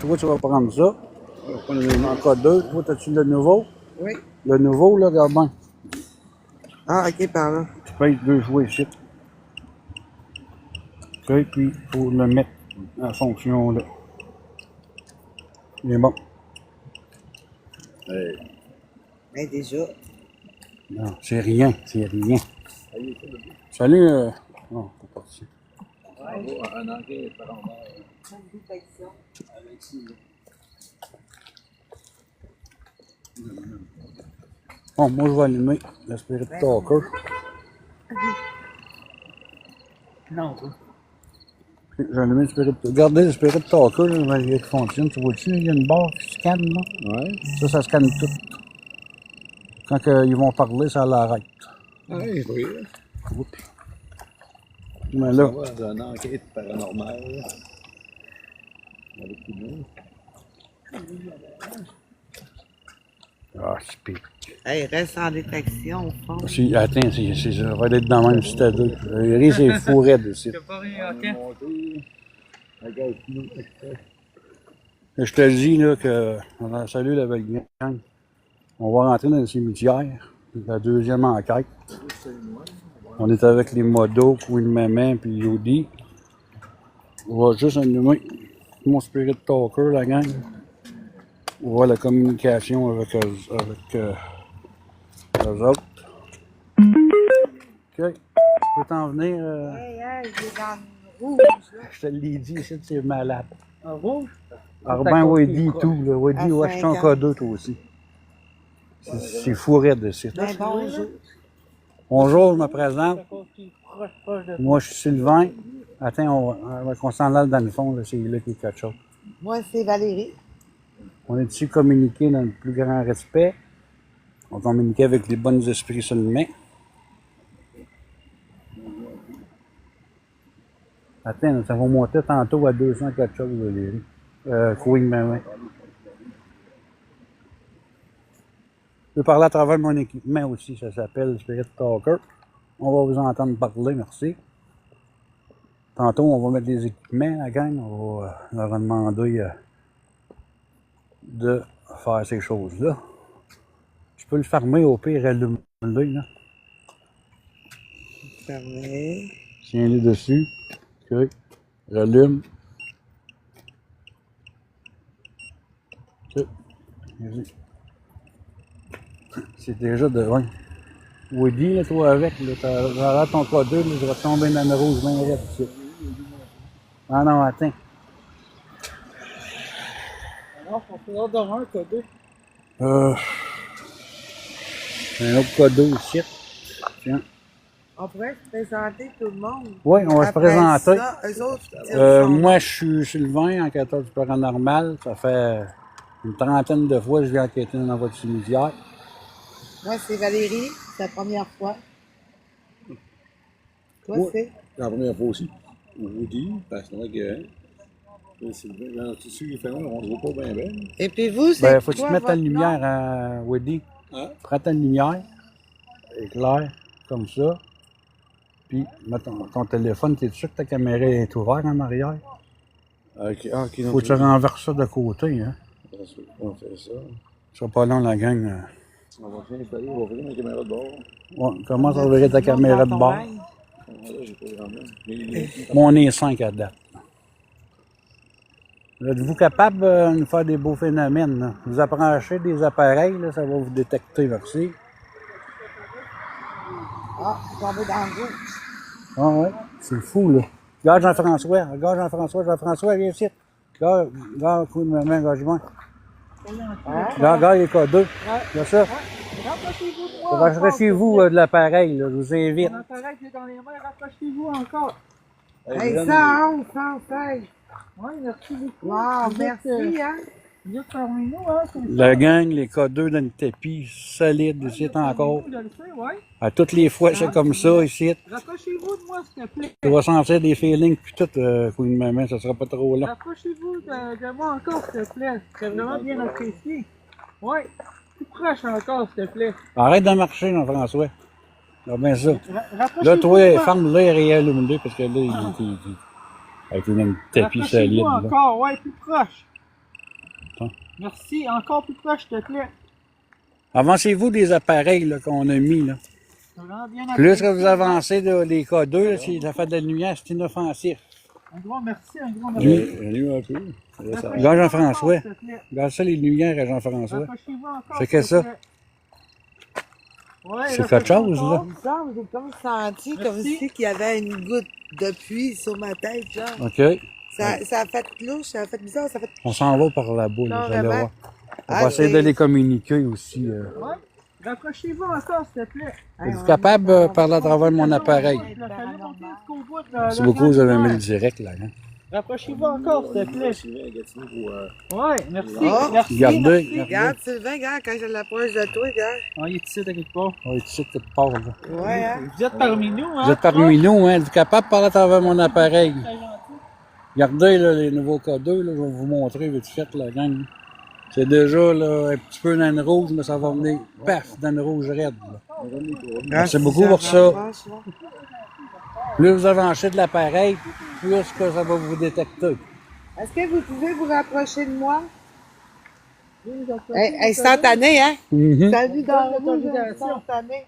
Toi, tu vas prendre ça. Encore deux. Toi, as-tu le nouveau? Oui. Le nouveau, là, regarde bien. Ah, ok, pardon. Tu payes 2 fois ici. OK, puis il faut le mettre en fonction, là. Il est bon. Mais déjà. Non, c'est rien, c'est rien. Salut, non, c'est parti. Bon, moi, je vais allumer le Spirit Talker. Non, toi. J'ai allumé le Spirit Talker. Regardez le Spirit Talker, là, il fonctionne. Tu vois-tu, il y a une barre qui scanne, là? Ouais. Ça scanne tout. Quand ils vont parler, ça l'arrête. Oui, oui. Oups. Mais là, On va dans une enquête paranormale. Avec tout le monde. ah, c'est pire. Hey, reste en détection, au fond. Attends, ça va être dans le même stade. Le riz, c'est fourré de site. T'as pas rien, ok? Je te dis là que, salut la belle gang, on va rentrer dans le cimetière, la deuxième enquête. On est avec les modos, Queen Maman puis Yodi. On va juste allumer mon Spirit Talker, la gang. On voit la communication avec eux autres. OK, tu peux t'en venir? Hey, hey, il est dans le rouge, là. Je te l'ai dit, ici, c'est malade. En rouge? Alors ben Wadi tout, là. Wadi, À ouais, je suis en 5 cas 2 toi aussi. C'est fourré de site. Ben bonjour. Bonjour, je me présente. Proche de Moi, je suis Sylvain. Attends, on va qu'on s'en aille dans le fond, là, c'est là qu'il y a quelque chose. Moi, c'est Valérie. On est ici communiquer dans le plus grand respect. On communique avec les bons esprits seulement. Attends, ça va monter tantôt à 200 quelque chose, Valérie. Queen Maman. Je peux parler à travers mon équipement aussi, ça s'appelle Spirit Talker. On va vous entendre parler, merci. Tantôt, on va mettre des équipements, la gang. On va leur demander de faire ces choses-là. Je peux le fermer au pire, allume-le, là. Fermé. Tiens-le dessus. OK. Rallume. OK. Vas-y. C'est déjà de loin. Woody, là, toi avec, là, t'as ton code 2, là, je vais tomber dans le rouge bien raide ici. Ah non, attends. Alors, on peut avoir d'avoir un code. Un autre code 2 ici. Tiens. On pourrait se présenter tout le monde. Oui, on va se présenter. Ça, eux autres, Moi, je suis Sylvain, enquêteur du paranormal. Ça fait une trentaine de fois que je viens enquêter dans votre cimetière. moi, c'est Valérie. C'est la première fois. Toi, Ouais. c'est? La première fois aussi. Woody, parce que dans tout ce qui fait on ne se voit pas bien bien. Et puis vous, c'est Ben, faut que tu quoi, te mettes ta votre lumière, Woody. Hein? Prends ta lumière, éclair, comme ça. Puis, mets ton téléphone, t'es sûr que ta caméra est ouverte en arrière? Ok, ok. Faut que tu renverses ça de côté, hein. On fait ça. Ce sera pas long, la gang. On va faire installer, on va faire une caméra de bord. Ouais, commence à ouvrir ta caméra de bord. Là, j'ai pas grand monde. Moi, on est 5 à date. Êtes-vous capable de nous faire des beaux phénomènes, là? Vous approchez des appareils, là, ça va vous détecter, merci. Ah, je suis tombé dans le rouge. Ah ouais, c'est fou, là. Regarde Jean-François, viens ici. Regarde, coup de main, regarde-moi. Regarde les cas 2. Regarde ça. Rapprochez-vous de moi. Rapprochez-vous de l'appareil, là, je vous invite. Mon appareil qui est dans les mains, rapprochez-vous encore. Hey, 111, 116. Oui, merci beaucoup. Wow, merci, hein. Vous êtes parmi nous, hein. La gang, les cas 2 dans le tapis, solide, ici encore. Je le sais, oui. À toutes les fois, c'est comme ça, ici. Rapprochez-vous de moi, s'il te plaît. Tu vas sentir des feelings, puis tout, coup de main, ça sera pas trop long. Rapprochez-vous de moi encore, s'il te plaît. C'est vraiment bien apprécié. Oui. Plus proche encore, s'il te plaît. Arrête de marcher, Jean-François. Ah ben ça. Rapprochez-vous Là, toi, de moi. ferme-le et réallume-le, parce que là, il avec une tapis solide. Rapprochez-vous Là. encore, ouais, plus proche. Attends. Merci, encore plus proche, s'il te plaît. Avancez-vous des appareils là, qu'on a mis. Là. C'est vraiment bien Plus apprécié. que vous avancez les K2, là, si ça fait de la lumière, c'est inoffensif. Un gros merci, un gros Oui. merci. Lui un peu. Là, ça- Regarde Jean-François. Encore, s'il te plaît. Regarde ça, les lumières à Jean-François. Rapprochez-vous encore. C'est que s'il te ça? plaît. Ouais, C'est là, quelque chose, encore. là. Il me semble, j'ai comme senti comme Merci. si qu'il y avait une goutte de pluie sur ma tête, genre. OK. Ça a fait louche, ça a fait bizarre, ça a fait... On s'en va par là-bas, là, Non, vous allez vraiment. voir. On Ah, va essayer c'est- de les communiquer aussi. Ouais. Rapprochez-vous encore, s'il te plaît. Êtes-vous capable de parler à travers mon appareil? Merci beaucoup, vous avez mis le direct, là. Hein? Rapprochez-vous encore, s'il te plaît. Sylvain Gatineau pour, Ouais, merci. Oh. Merci. Regardez, merci. Regarde, Sylvain, regarde, quand je l'approche de toi, regarde. Ah, il est ici, à quelque part. on va être ici quelque part, là. Ouais, hein? Vous êtes parmi nous, hein? Vous êtes parmi nous, hein? Êtes-vous capable de parler à travers mon appareil? Très gentil. Regardez, là, les nouveaux K2, là, je vais vous montrer vite fait, la gang. C'est déjà, là, un petit peu dans le rouge, mais ça va venir, paf, dans le rouge raide, là. Merci beaucoup pour ça. Plus vous avancez de l'appareil, plus que ça va vous détecter. Est-ce que vous pouvez vous rapprocher de moi? Instantané, hein? Mhm. Salut dans le rouge, L'autorisation. instantané.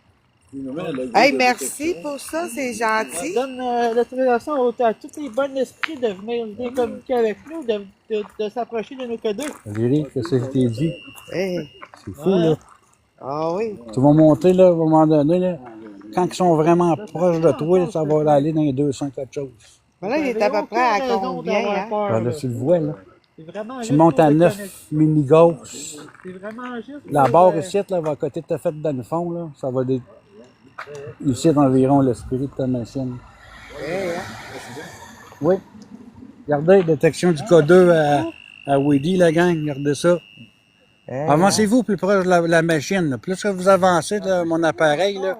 lui. Hey, merci pour ça, c'est Ça gentil. donne l'autorisation à tous les bons esprits de venir communiquer avec nous, de s'approcher de nos codes. Valérie, qu'est-ce que je t'ai dit? Hey. C'est fou, là. Ah oui. Tu vas monter, là, à un moment donné, là. Quand ils sont vraiment proches de toi, là, ça va aller dans les 200 quelque chose. Mais là, il est à peu près à combien, hein? Ben, là, tu le vois, là. C'est vraiment Tu juste montes pour à te 9 connecter. mini-gosses. C'est vraiment juste La pour, barre ici, là, va à côté de ta fête dans le fond, là. Ça va ici environ l'esprit de ta machine. Oui. Regardez, détection du K2 à Weedy, la gang. Regardez ça. Avancez-vous plus proche de la machine. Là. Plus que vous avancez de mon appareil, là,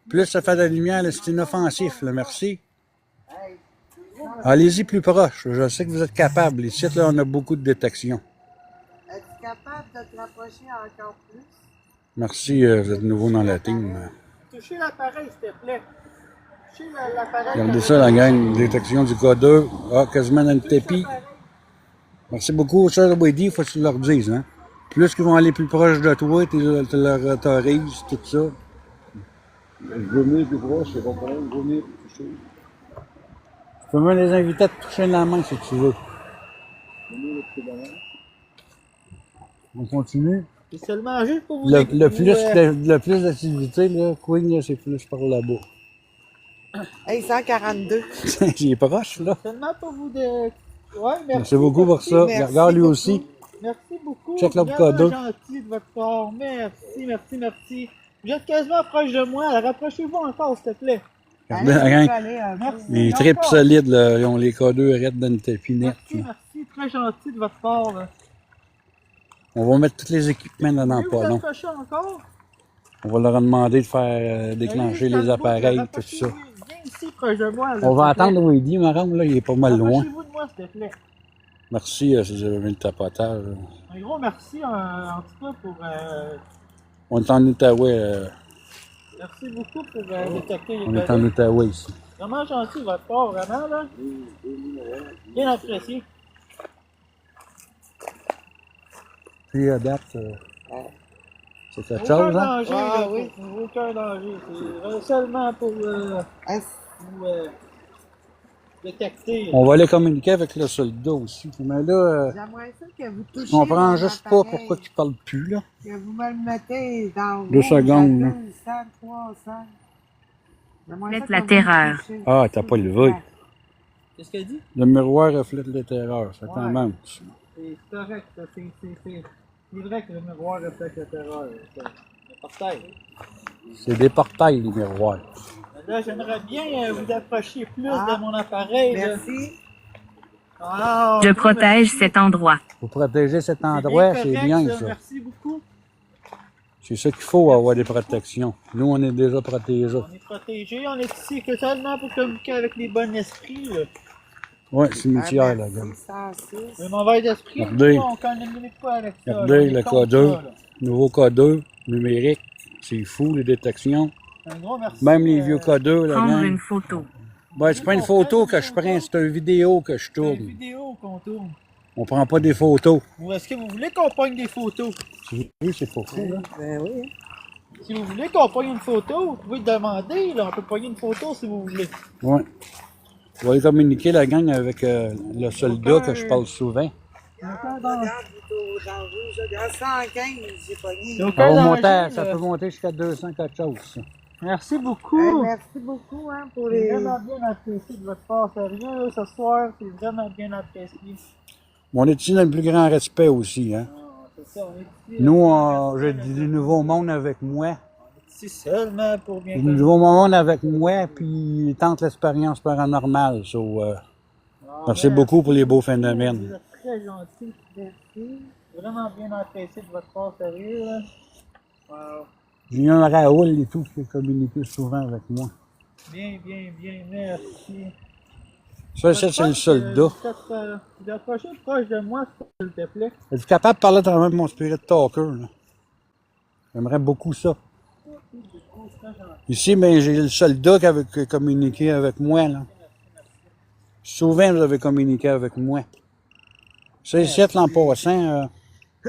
plus ça fait de la lumière. là. C'est inoffensif. Là. Merci. Allez-y plus proche. Je sais que vous êtes capable. Ici, là, on a beaucoup de détection. Es-tu capable de te rapprocher encore plus? Merci, vous êtes nouveau dans la team. toucher l'appareil, s'il te plaît. Toucher l'appareil. Regardez ça, la gang. Détection du K2. Ah, quasiment dans le tapis. Merci beaucoup. Ça, Weedy, il faut que tu leur dises. Hein. Plus qu'ils vont aller plus proche de toi, tu leur autorises, tout ça. Je veux venir plus proche, c'est pas problème, je veux venir toucher. Tu peux même les inviter à te toucher la main si tu veux. Je veux venir le pied devant. On continue. C'est seulement juste pour vous Le vous, plus d'activité, là, Queen, là, c'est plus par là-bas. Hey, 142. Il est proche, là. seulement pour vous de... Ouais, merci. Merci beaucoup pour ça. merci Regarde lui beaucoup. aussi. Merci beaucoup. Check l'autre Vraiment cadeau. gentil de votre part. Merci, merci, merci. Vous êtes quasiment proche de moi. Alors, rapprochez-vous encore, s'il te plaît. Regardez, la gang. Allez, un peu. Merci. Les tripes Encore. solides, là, ils ont les K2 arrêtent dans le tapis net. Merci, là. merci. Très gentil de votre part. Là. On va mettre tous les équipements dans Vous pas vous long. approchez encore? On va leur demander de faire déclencher Allez, les appareils, tout rapprochez-vous. ça. Viens ici, proche de moi. là, On va s'il te plaît. attendre Weedy, madame, là, il est pas mal loin. Rapprochez-vous de moi, s'il te plaît. Merci si vous avez mis le tapotage. Un gros merci, en tout cas, pour... On est en Outaouais, merci beaucoup pour détecter les on est en cadeaux. Outaouais ici. Vraiment gentil de votre part, vraiment, là. Bien apprécié. Puis à date, c'est quelque Aucun chose, hein? danger, Ah, là, oui. aucun danger. C'est seulement pour Ah, vous détecter. On va aller communiquer avec le soldat aussi. Mais là, J'aimerais ça que vous touchiez je comprends mon juste pas appareil, pourquoi il parle plus, là. que vous me le mettez dans 2 secondes, là. 200, 300. J'aimerais Faites ça que la vous terreur. touchiez. Ah, t'as pas levé. Qu'est-ce qu'elle dit? Le miroir reflète les terreurs, ça Ouais. commence. C'est correct, ça. C'est vrai que le miroir reflète la terreur. C'est un portail. C'est des portails, les miroirs. Là, j'aimerais bien vous approcher plus Ah. de mon appareil. là. Merci. Ah, Je oui, protège merci. cet endroit. Pour protéger cet C'est endroit, c'est correct, bien, ça. Merci beaucoup. C'est ça qu'il faut, avoir des protections. Nous, on est déjà protégés. On est protégés. On est ici que seulement pour communiquer avec les bons esprits. Là. Ouais, cimetière, Ah, là, merci, gars. 106. Les mauvais esprits, Regardez. nous, on communique pas avec ça. là. Regardez, On est le contre K2, ça, là. nouveau K2, numérique. C'est fou, les détections. Un gros merci. Même les vieux K2, là, Prendre gang. une photo. Ben, c'est pas une photo que je prends, c'est une vidéo que je C'est une tourne. vidéo qu'on tourne. On prend pas des photos. Ou est-ce que vous voulez qu'on pogne des photos? Oui, c'est pas fou, là. Ben oui. Si vous voulez qu'on pogne une photo, vous pouvez demander, là, on peut pogner une photo si vous voulez. Ouais. On va aller communiquer la gang avec le soldat que je parle souvent. Regarde plutôt dans le rouge, là. Dans 115, j'ai pogné. Donc, Ça, va danger, monter, là. ça peut monter jusqu'à 200 quelque chose. Ça. Merci beaucoup. Merci beaucoup hein, pour C'est les. vraiment bien apprécié de votre part, sérieux, ce soir, c'est vraiment bien apprécié. Mais on est ici dans le plus grand respect aussi. Hein. C'est ça, on est ici. Nous, j'ai du nouveau monde avec moi. Ici seulement pour bien Du nouveau monde avec moi, puis ils tentent l'expérience paranormale. Merci beaucoup pour les beaux Vous phénomènes. êtes très gentil. Merci. Vraiment bien apprécié de votre part, sérieux. Là. Wow. Julien Raoul et tout qui communiqué souvent avec moi. Bien, merci. Ça, c'est le soldat. Vous approchez proche de moi, s'il te plaît. Es-tu capable de parler à travers mon spirit talker? Là? J'aimerais beaucoup ça. Ici, ben, j'ai le soldat qui avait communiqué avec moi. Là. Souvent, vous avez communiqué avec moi. Ça, ici, l'an passant,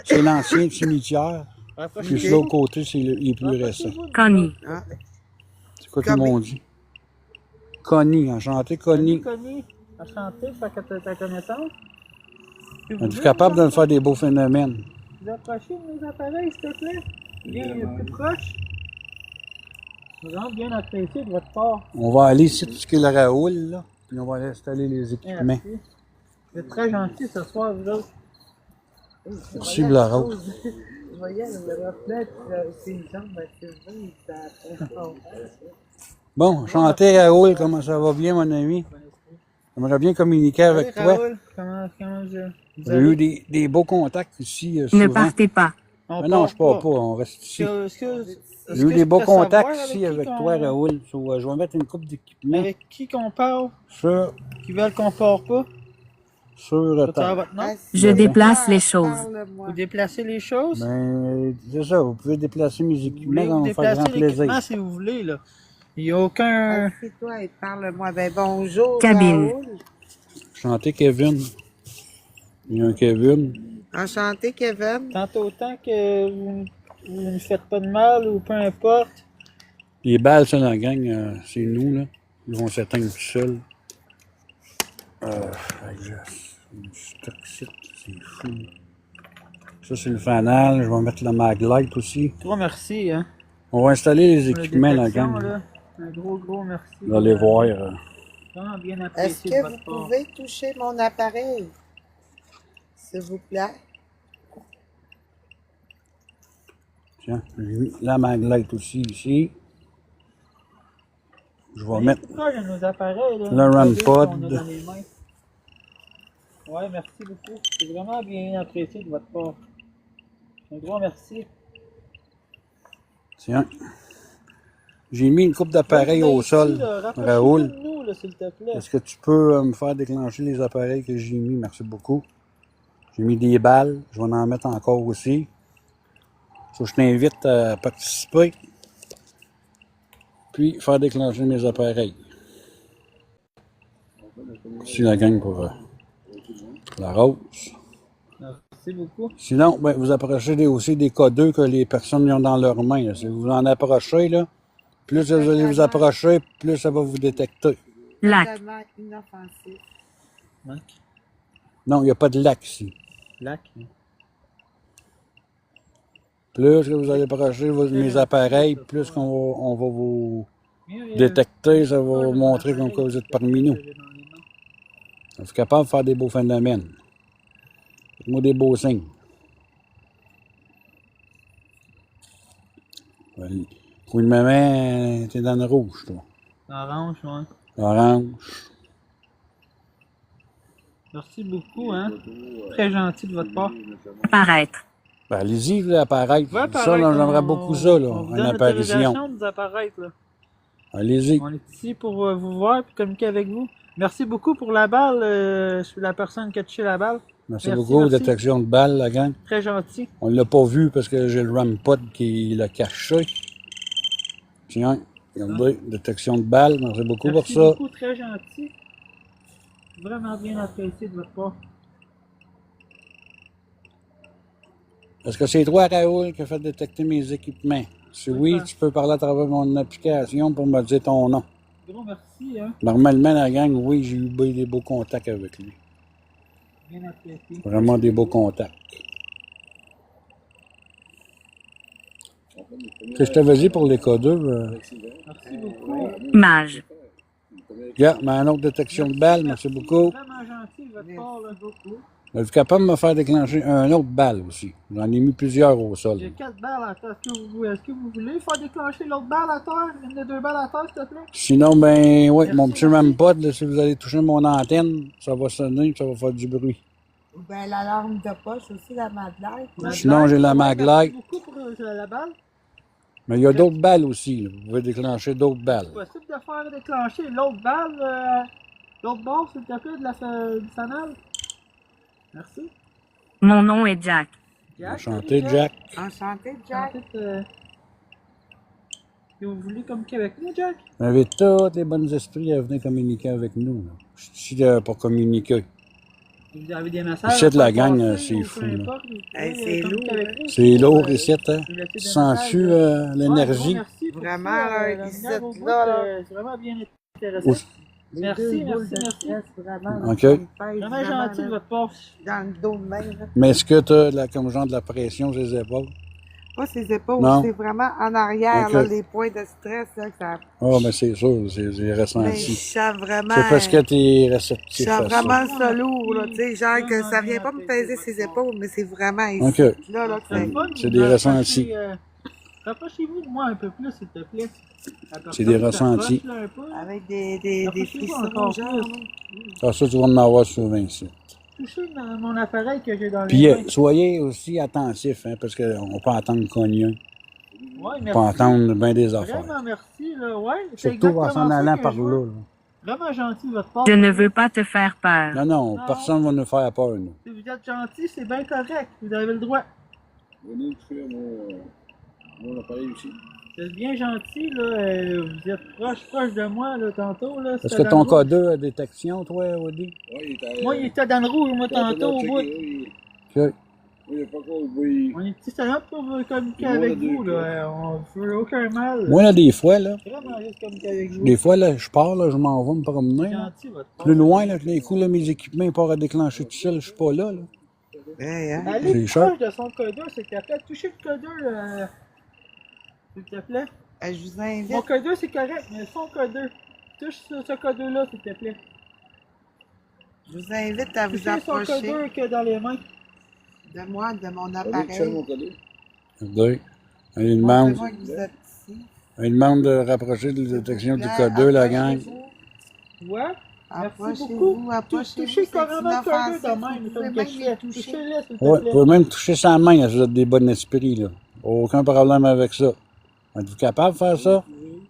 c'est l'ancien cimetière. Puis de l'autre côté, c'est les plus récents. Connie. Ah, C'est quoi qu'ils m'ont dit? Connie, enchanté, Connie. Connie, enchanté, ça que ta connaissance. Es-tu capable de me faire des beaux phénomènes? Vous approchez de mes appareils, s'il te plaît? Bien plus proche. Vraiment bien apprécié de votre part. On va aller ici, tout ce qui est le Raoul, là. Puis on va aller installer les équipements. Merci. Vous êtes très gentil ce soir, vous autres. Merci, Blaro. je voyais le reflet, ses jambes, ça Bon, enchanté, Raoul, comment ça va bien, mon ami? J'aimerais bien communiquer avec toi. Raoul, comment je... vous J'ai eu des beaux contacts ici, Ne souvent. partez pas. Mais non, je pars pas, on reste ici. J'ai eu des beaux contacts ici avec toi, Raoul. Je vais mettre une coupe d'équipement Avec qui qu'on parle? sur Qui veulent qu'on part pas? le Ça va temps. votre nom? Je déplace les choses. Parle-moi. Vous déplacez les choses? Ben, c'est ça, vous pouvez déplacer mes Vous voulez équipements, ça vous va me faire grand déplacer l'équipement plaisir. si vous voulez, là. Il n'y a aucun... Assieds-toi et parle-moi. Ben bonjour, Cabine. Raoul. Enchanté, Kevin. Il y a un Kevin. Enchanté, Kevin. Tant autant que vous ne faites pas de mal ou peu importe. Les balles, ça, dans la gang, c'est nous, là. Ils vont s'éteindre tout seuls. C'est toxique, c'est fou. Ça, c'est le fanal. Je vais mettre le maglite aussi. Gros merci, hein. On va installer les Pour la équipements, la détection, gang. là. Un gros merci. Vous allez voir. Vraiment bien Est-ce apprécié de que votre vous part. pouvez toucher mon appareil? S'il vous plaît. Tiens, j'ai mis la maglite aussi ici. Je vais mettre Proche de nos appareils, là. le RAM Qu'on pod. a dans les mains. Ouais, merci beaucoup. C'est vraiment bien apprécié de votre part. Un gros merci. Tiens. J'ai mis une coupe d'appareils au sol. Raoul, Nous, là, s'il te plaît. est-ce que tu peux me faire déclencher les appareils que j'ai mis? Merci beaucoup. J'ai mis des balles. Je vais en mettre encore aussi. So, je t'invite à participer. Puis faire déclencher mes appareils. Merci la gang pour la rose. Merci beaucoup. Sinon, ben, vous approchez aussi des codeux que les personnes ont dans leurs mains. Là. Si vous en approchez, là, plus vous allez vous approcher, plus ça va vous détecter. Lac. Totalement inoffensif. Lac. Non, il n'y a pas de lac ici. Lac. Plus que vous allez approcher mes appareils, plus on va vous détecter, ça va vous montrer comme quoi vous êtes parmi nous. Vous êtes capable de faire des beaux phénomènes. Faites-moi des beaux signes. Coup de maman, t'es dans le rouge, toi. Orange, ouais. Orange. Merci beaucoup, hein. Très gentil de votre part. Paraître. Ben, allez-y, là, apparaître. Ouais, Ça, là, j'aimerais beaucoup ça, là, on vous une donne apparition. l'autorisation de vous apparaître, là. Allez-y. On est ici pour vous voir et communiquer avec vous. Merci beaucoup pour la balle. Je suis la personne qui a touché la balle. Merci, Merci, beaucoup. merci. Détection de balles, la gang. Très gentil. On ne l'a pas vu parce que j'ai le rampod qui l'a caché. Tiens, regardez, détection de balles. Merci beaucoup Merci pour ça. beaucoup, très gentil. Vraiment bien apprécié de votre part. Est-ce que c'est toi, Raoul, qui a fait détecter mes équipements? Si oui, ça. tu peux parler à travers mon application pour me dire ton nom. Gros merci, hein. Normalement, la gang, oui, j'ai eu des beaux contacts avec lui. Bien apprécié. Vraiment des beaux contacts. Qu'est-ce que je t'avais dit pour les codeurs? Merci beaucoup. Image. Regarde, mais une autre détection de balles, merci beaucoup. Vraiment gentil de votre part, là. Êtes-vous capable de me faire déclencher un autre balle aussi? J'en ai mis plusieurs au sol. J'ai 4 balles à terre. Est-ce que vous voulez faire déclencher l'autre balle à terre? Une des 2 balles à terre, s'il te plaît? Sinon, ben oui, Merci, mon petit merci. REM-pod, là, si vous allez toucher mon antenne, ça va sonner, ça va faire du bruit. Ou bien l'alarme de poche aussi, la madeleine. Sinon, j'ai la Ouais, Maglite. merci beaucoup pour la balle. Mais il y a d'autres balles aussi. Là. Vous pouvez déclencher d'autres balles. C'est possible de faire déclencher l'autre balle, l'autre bord, s'il te plaît, du fanal? Merci. Mon nom est Jack. Enchanté, salut, Jack. Enchanté, Jack. Enchanté, que vous voulez communiquer avec nous, Jack? J'invite tous les bons esprits à venir communiquer avec nous. Là. Je suis ici pour communiquer. Vous avez des messages? Ici, de la à faire gang, passer, c'est ou fou, peu là. importe, vous pouvez, Hey, c'est communiquer lourd, avec nous. C'est lourd Euh, ici, hein? vous laissez des Sens-tu messages, l'énergie? merci pour Vraiment, ça, là, la ici, lumière au bout, là. c'est vraiment bien intéressant. Oui. Merci, merci. Vraiment, OK. ça me pèse Vraiment gentil de là, votre part. dans le dos de même. là. Mais est-ce que tu as comme genre de la pression sur les épaules? Pas ses épaules, Non. c'est vraiment en arrière, OK. là, les points de stress, là, que ça... Ah, mais c'est sûr, c'est Mais je ressenti. sens vraiment... C'est parce que tu es Je réceptif sens à ça. vraiment ça lourd, là, tu sais, genre que ça vient pas me peser ses épaules, mais c'est vraiment ici, OK. là, que C'est c'est... le fun, C'est vous des rapprochez, ressentis. Rapprochez-vous de moi un peu plus, s'il te plaît. La C'est personne des qui ressentis. s'approche, là, un peu. Avec des Rapprochez-vous frissons, encore genre, plus. Ça, tu vas en avoir souvent ici. Touchez mon appareil que j'ai dans Puis les mains. soyez aussi attentifs, hein, parce qu'on peut entendre cogner. Ouais, On peut merci. entendre bien des affaires. Vraiment merci, là. Ouais, c'est Surtout en exactement s'en ça allant que par je là. veux. là. Vraiment gentil de votre part. Je ne veux pas te faire peur. Non, non, Non. personne ne va nous faire peur, nous. Si vous êtes gentil, c'est bien correct. Vous avez le droit. Venez toucher mon appareil aussi. Vous êtes bien gentil, là. Vous êtes proche de moi, là, tantôt, là. Est-ce C'était que dans ton le rouge. K2 a détection, toi, Audi? Oui, il était. Moi, il était dans le rouge, moi, tantôt, au bout. Oui, OK. il n'y a pas quoi. Oui. On est petit seulement pour communiquer Moi, avec deux, vous, là. On ne veut aucun mal. Moi, là, des fois, là, Vraiment juste communiquer avec vous. des fois, là, je pars, là, je m'en vais me promener. Là. Gentil, votre part. Plus loin, là, les coups, là, mes équipements ils partent à déclencher tout seul, je suis pas là. Hey, hein? Allez C'est cher. proche de son codeur, s'il te plaît. Touchez le codeur, s'il te plaît. Je vous invite. Mon codeur, c'est correct, mais son codeur. Touche ce codeur-là, s'il te plaît. Je vous invite à vous Touchez son approcher codeur que dans les mains. de moi, de mon Allez, toucher mon appareil. cadeau. Deux. Il demande, Montrez-moi que vous êtes ici. il demande de rapprocher de la détection du K2, la gang. Ouais. Merci Approchez-vous, beaucoup. approchez-vous. Touchez c'est carrément le codeur inoffensif. de Vous même, pouvez comme même que je les fais. toucher. Touchez-le, s'il te Ouais, vous plaît. pouvez même toucher sa main là, si vous êtes des bons esprits. Là. Aucun problème avec ça. Êtes-vous capable de faire ça?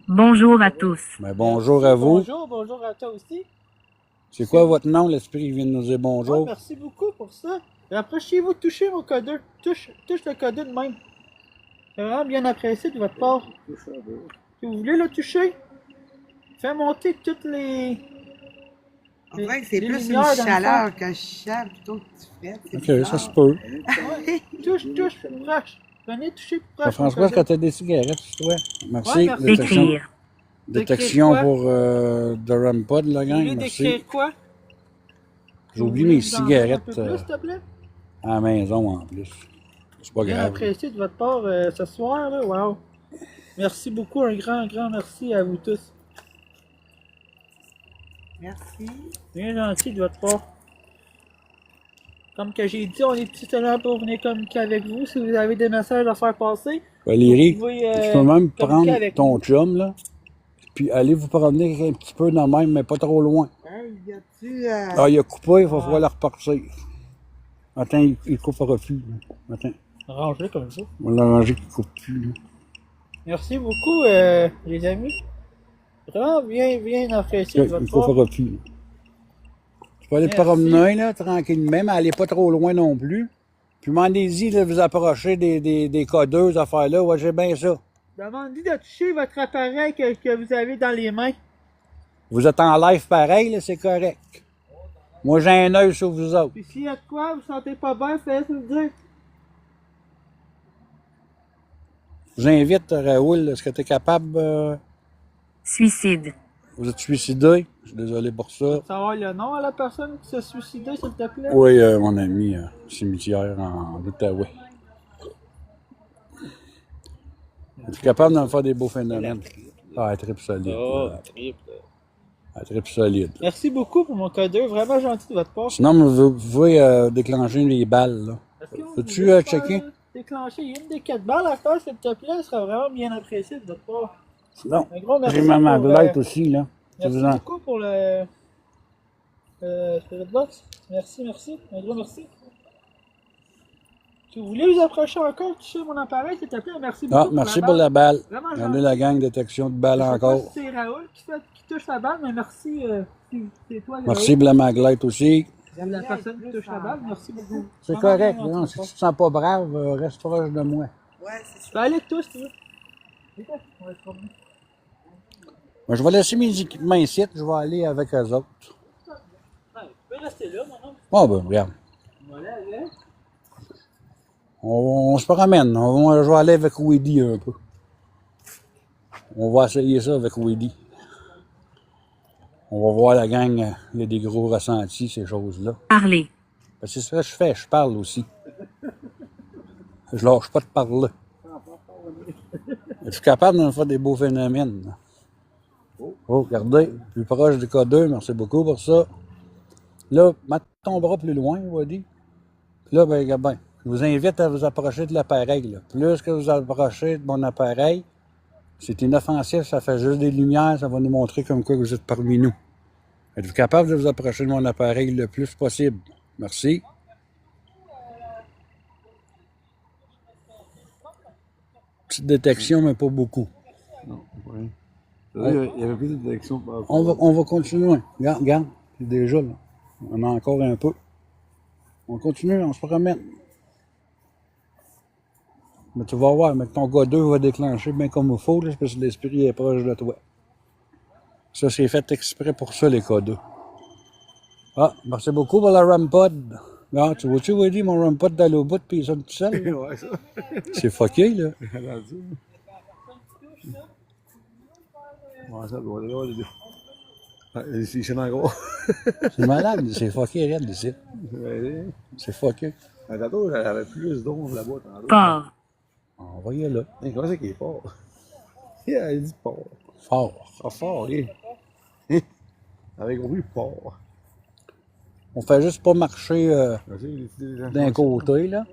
Bonjour à tous. Ben, bonjour à vous. Bonjour à toi aussi. C'est quoi votre nom? L'esprit vient de nous dire Ouais, bonjour. merci beaucoup pour ça. Rapprochez-vous, touchez mon codeur. Touche le codeur de même. C'est vraiment bien apprécié de votre part. Touche un peu. Si vous voulez le toucher, fais monter toutes les... On dirait que c'est les plus une lumières dans le chaleur que je sens plutôt que tu fais. c'est Ok, bizarre. ça se peut. Touche, proche. Venez toucher proche. François, est-ce que tu as des cigarettes, toi? Merci. Ouais, merci. Détection, Écrire. détection D'écrire pour de REM-Pod, la Vous gang. voulez Merci. décrire quoi? J'ai oublié mes Vous voulez nous en dire cigarettes un peu plus, s'il te plaît? à la maison en plus. C'est pas Bien grave. apprécié de votre part ce soir, là. Wow. Merci beaucoup, un grand merci à vous tous. Merci. Bien gentil de votre part. Comme que j'ai dit, on est petit seulement pour venir communiquer avec vous. Si vous avez des messages à faire passer, Valérie, vous pouvez tu peux même communiquer prendre avec ton nous. chum, là, puis aller vous promener un petit peu dans le même, mais pas trop loin. Hey, y a-tu... Ah, il a coupé, il va falloir le repartir. Attends, il coupera plus. Là. Attends, Rangez comme ça. on va l'arranger qu'il coupe plus. Là. Merci beaucoup, les amis. Vraiment bien apprécié de Il votre part. coupera plus. Là. Tu peux aller te Merci. promener, là, tranquillement, mais allez pas trop loin non plus. Puis demandez-y de vous approcher des codeuses, affaires-là. Ouais, j'ai bien ça. Demandez de toucher votre appareil que vous avez dans les mains. Vous êtes en live pareil, là, c'est correct. Moi, j'ai un œil sur vous autres. Puis s'il y a de quoi, vous sentez pas bien, faites-le nous dire. Je vous invite, Raoul, est-ce que tu es capable... Suicide. vous êtes suicidé? Je suis désolé pour ça. Savoir le nom à la personne qui s'est suicidée, s'il te plaît? Oui, mon ami, cimetière en Outaouais. Es-tu capable de me faire des beaux phénomènes? Ah, elle tripe solide. Oh, là. triple. Elle tripe solide. Merci beaucoup pour mon codeur, vraiment gentil de votre part. Sinon, vous pouvez déclencher les balles, là. Est-ce que vous Peux-tu voulez checker? faire déclencher une des 4 balles à faire, s'il te plaît? Ce sera vraiment bien apprécié de votre part. Sinon, Un gros merci j'ai ma pour, maglette aussi, là. Merci Faisant. beaucoup pour le Spirit Box. Merci, merci. Un gros merci. Si vous voulez vous approcher encore, toucher mon appareil, s'il te plaît, merci beaucoup. Ah, merci pour la balle. Vraiment Regardez gentil. la gang de détection de balles Je sais pas encore. si c'est Raoul qui touche la balle, mais merci. C'est toi, Raoul. Merci pour la maglette aussi. La personne qui touche la balle, merci beaucoup. C'est Vraiment correct. bien Non, gentil, si tu te sens pas brave, reste proche de moi. Ouais, c'est Tu ça. peux aller avec toi si tu veux. Ok, on va se promener. Moi, je vais laisser mes équipements ici. Je vais aller avec eux autres. Ouais, tu peux rester là, mon homme. Bon, ben, regarde. On va aller avec. On se promène. Je vais aller avec Weedy un peu. On va essayer ça avec Weedy. On va voir la gang. Il y a des gros ressentis, ces choses-là. Parler. C'est ça que je fais. Je parle aussi. Je lâche pas de parler. Je suis capable de me faire des beaux phénomènes. Oh, regardez. Plus proche du K2. Merci beaucoup pour ça. Là, mets ton bras plus loin, Weedy. Puis là, ben, regarde bien. Je vous invite à vous approcher de l'appareil. Là. Plus que vous approchez de mon appareil, c'est inoffensif, ça fait juste des lumières, ça va nous montrer comme quoi vous êtes parmi nous. Êtes-vous capable de vous approcher de mon appareil le plus possible? Merci. Petite détection, mais pas beaucoup. Non, ouais. Il y avait plus de détection par rapport. On va continuer. Regarde, regarde, c'est déjà là. On a encore un peu. On continue, on se promène. Mais tu vas voir, mais ton gars 2 va déclencher bien comme il faut, là, parce que l'esprit est proche de toi. Ça, c'est fait exprès pour ça, les K2. Ah, merci beaucoup pour la RAMPod. Ah, tu vois-tu, Willy, mon RAMPod dans le bout, puis il sonne tout seul? là? Ouais, ça. C'est fucké, là. Rendu. Ouais, ça doit être là. C'est en gros. C'est malade, c'est fucké, regarde, ici. Ouais. C'est fucké. Tantôt, j'avais plus d'ondes là-bas. tantôt. Port. On va y aller là. Hey, comment c'est qu'il est fort? Il dit fort. Fort. Ah, fort, avec oui, fort. On fait juste pas marcher Vas-y, d'un côté, là.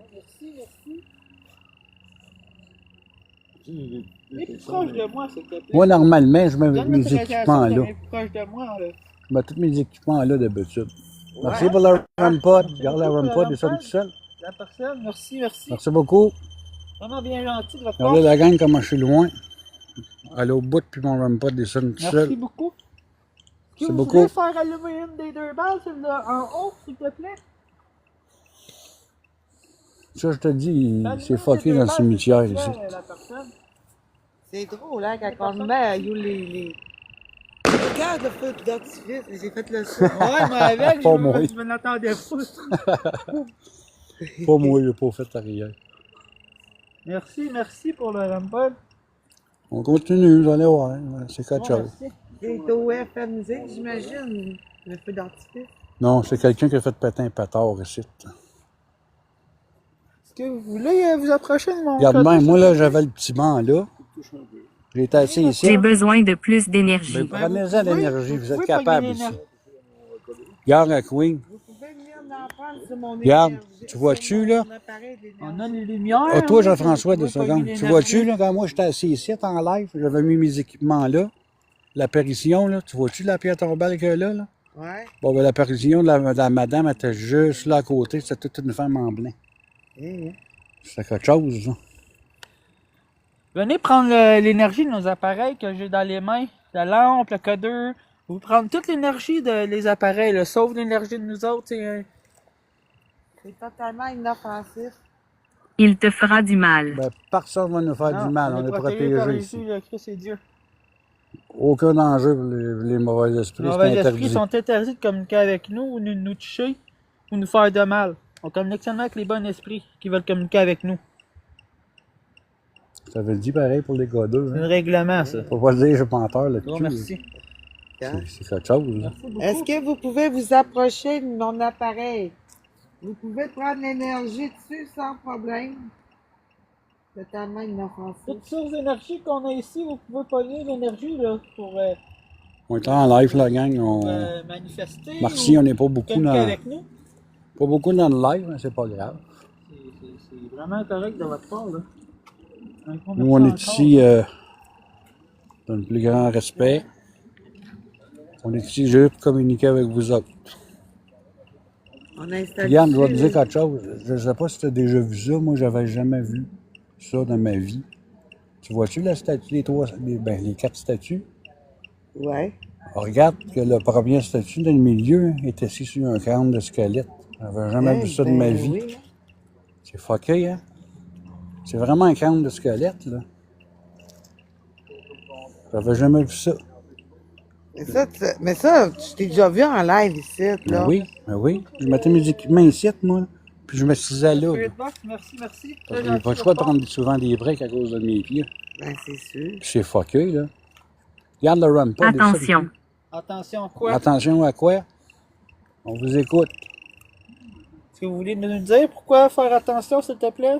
Viens plus proche de moi, s'il te plaît. Moi, normalement, je mets Donne-moi mes tes équipements radiations, là. viens plus proche de moi, là. Je mets tous mes équipements là d'habitude. Merci pour la RAMPod. Regarde la beaucoup pour la RAMPod, il sonne RAMPod. tout seul. La personne, merci, merci. Merci beaucoup. Vraiment bien gentil de votre part. Regardez la gang comment je suis loin. Aller au bout, puis mon RAMPod, il sonne tout Merci seul. beaucoup. Est-ce que C'est vous beaucoup. voulez faire allumer une des 2 balles, celle-là en haut, s'il te plaît? Ça, je te dis, Allumer c'est une fucké des dans le 2 balles, cimetière s'il te ici. plaît, la personne. C'est drôle, hein, quand on met les... Regarde le feu d'artifice, j'ai fait le son. Ouais, mais avec, Pas moi. je me l'attendais pas. Pas moi, j'ai pas fait arrière. Merci pour le Rumble. On continue, vous allez voir. C'est quelque Bon, chose. merci. C'est au FMZ, j'imagine, le feu d'artifice. Non, c'est quelqu'un qui a fait péter un pétard ici. Est-ce que vous voulez vous approcher de mon Regarde côté, bien, moi s'il là, te plaît? j'avais le petit banc là. J'étais assis ici. J'ai besoin de plus Ben, d'énergie. prenez-en vous l'énergie, vous êtes pouvez capable pogner ici. l'énergie. Regarde la Queen. Vous pouvez venir m'en prendre sur mon Regarde, énergie. tu vois-tu, sur là? mon appareil d'énergie. On a les lumières. Ah, toi, là, Jean-François, vous de pouvez secondes. pogner Tu l'énergie. vois-tu, là, quand moi j'étais assis ici en live, j'avais mis mes équipements là. L'apparition, là, tu vois-tu la pierre tombale qu'il y a là, là? Ouais. Bon, ben, l'apparition de la madame était juste là à côté, c'était toute une femme en blanc. C'était quelque chose, ça. Venez prendre l'énergie de nos appareils que j'ai dans les mains. La lampe, le codeur. Vous prendre toute l'énergie des appareils, là, sauf l'énergie de nous autres. C'est totalement inoffensif. Il te fera du mal. Ben, personne ne va nous faire du mal, on est protégés par protégés Jésus, ici. le Christ et Dieu. Aucun danger pour les mauvais esprits, Les c'est mauvais esprits interdit. sont interdits de communiquer avec nous ou de nous toucher ou nous faire de mal. On communique seulement avec les bons esprits qui veulent communiquer avec nous. Je t'avais dit pareil pour les codeurs. C'est Hein. un règlement, ça. Faut pas dire que j'ai menteur Bon, là-dessus. merci. C'est quelque chose. Là. Merci beaucoup. Est-ce que vous pouvez vous approcher de mon appareil? Vous pouvez prendre l'énergie dessus sans problème. Totalement inoffensif. Toutes sources d'énergie qu'on a ici, vous pouvez pogner l'énergie là, pour On est en live, la gang. manifester. Merci, ou on n'est pas beaucoup communiquer dans... avec nous. Pas beaucoup dans le live, mais c'est pas grave. C'est vraiment correct de votre part. Là. Un gros Nous, on est merci ici encore. dans le plus grand respect. On est ici juste pour communiquer avec vous autres. On a installé. Yann, je vais te dire quelque chose. Je ne sais pas si tu as déjà vu ça. Moi, j'avais jamais vu ça dans ma vie. Tu vois-tu la statue, les 4 statues? Ouais. Regarde que le premier statue dans le milieu est assis sur un crâne de squelette. J'avais jamais vu ça de ma vie. Oui. C'est fucké, hein? C'est vraiment un crâne de squelette, là. J'avais jamais vu ça. Mais ça, tu t'es déjà vu en live ici, là. Ben oui. Je mettais mes équipements ici, moi, puis je me m'assisais là. Spirit Box, merci, merci. Parce Très que j'ai gentil pas le de choix de votre part. prendre souvent des breaks à cause de mes pieds. Ben, c'est sûr. Puis c'est fucké, là. Regarde le rampart. Attention. Attention, quoi? Attention à quoi? On vous écoute. Est-ce que vous voulez nous dire pourquoi faire attention, s'il te plaît?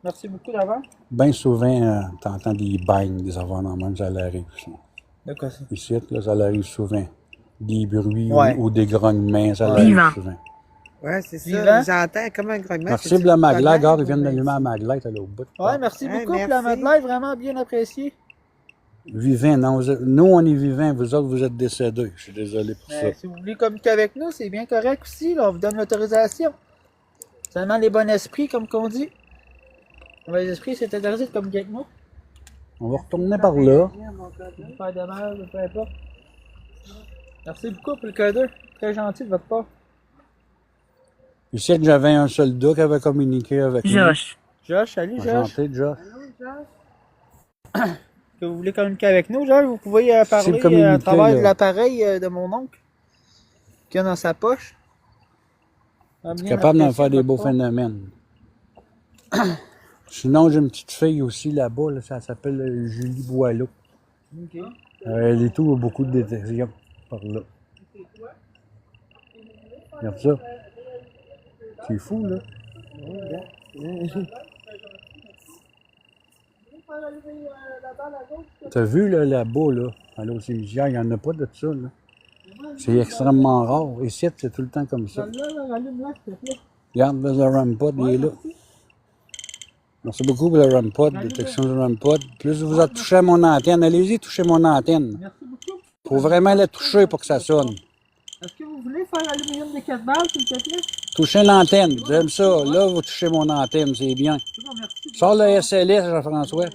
Merci beaucoup d'avant. Bien souvent, t'entends des bangs, des affaires dans le même, ça l'arrive. D'accord, ça. Ici, là, ça l'arrive souvent. Des bruits Ouais. ou des grognements, ça Vivant. l'arrive souvent. Ouais, c'est Vivant. ça. J'entends comme un grognement. Merci pour la maglite. Regarde, ils viennent d'allumer la maglite à l'autre bout. Ouais, merci Ouais, beaucoup pour la merci. Madeleine, vraiment bien apprécié. Vivant, non, nous, on est vivants, vous autres, vous êtes décédés. Je suis désolé pour ça. Mais si vous voulez communiquer avec nous, c'est bien correct aussi, là, on vous donne l'autorisation. Seulement les bons esprits, comme qu'on dit. Les bons esprits, c'est interdit de communiquer avec nous. On va retourner par là. Faire de mal, peu importe. Merci beaucoup pour le cadeau. Très gentil de votre part. Ici, j'avais un soldat qui avait communiqué avec nous. Josh. Josh, salut Josh. Enchanté, Josh. Que vous voulez communiquer avec nous, Josh, vous pouvez parler communiquer, à travers là. l'appareil de mon oncle qu'il a dans sa poche. Capable d'en faire des beaux phénomènes. Sinon, j'ai une petite fille aussi là-bas, là, ça s'appelle Julie Boileau. Ok. Elle est tout, beaucoup de détections par là. Regarde ça. C'est fou, là. T'as vu, là, là-bas, là, à l'autre cimetière, il n'y en a pas de ça, là. C'est extrêmement rare. Ici, c'est tout le temps comme ça. Regarde, là, le rampart, il est là. Merci beaucoup pour le rampart, détection du rampart. Plus vous avez touché à mon antenne, allez-y, touchez mon antenne. Merci beaucoup. Faut vraiment la toucher pour que ça sonne. Est-ce que vous voulez faire l'aluminium des 4 balles, s'il te plaît? Touchez l'antenne, j'aime ça. Là, vous touchez mon antenne, c'est bien. C'est bon, merci. Sors le SLS, Jean-François.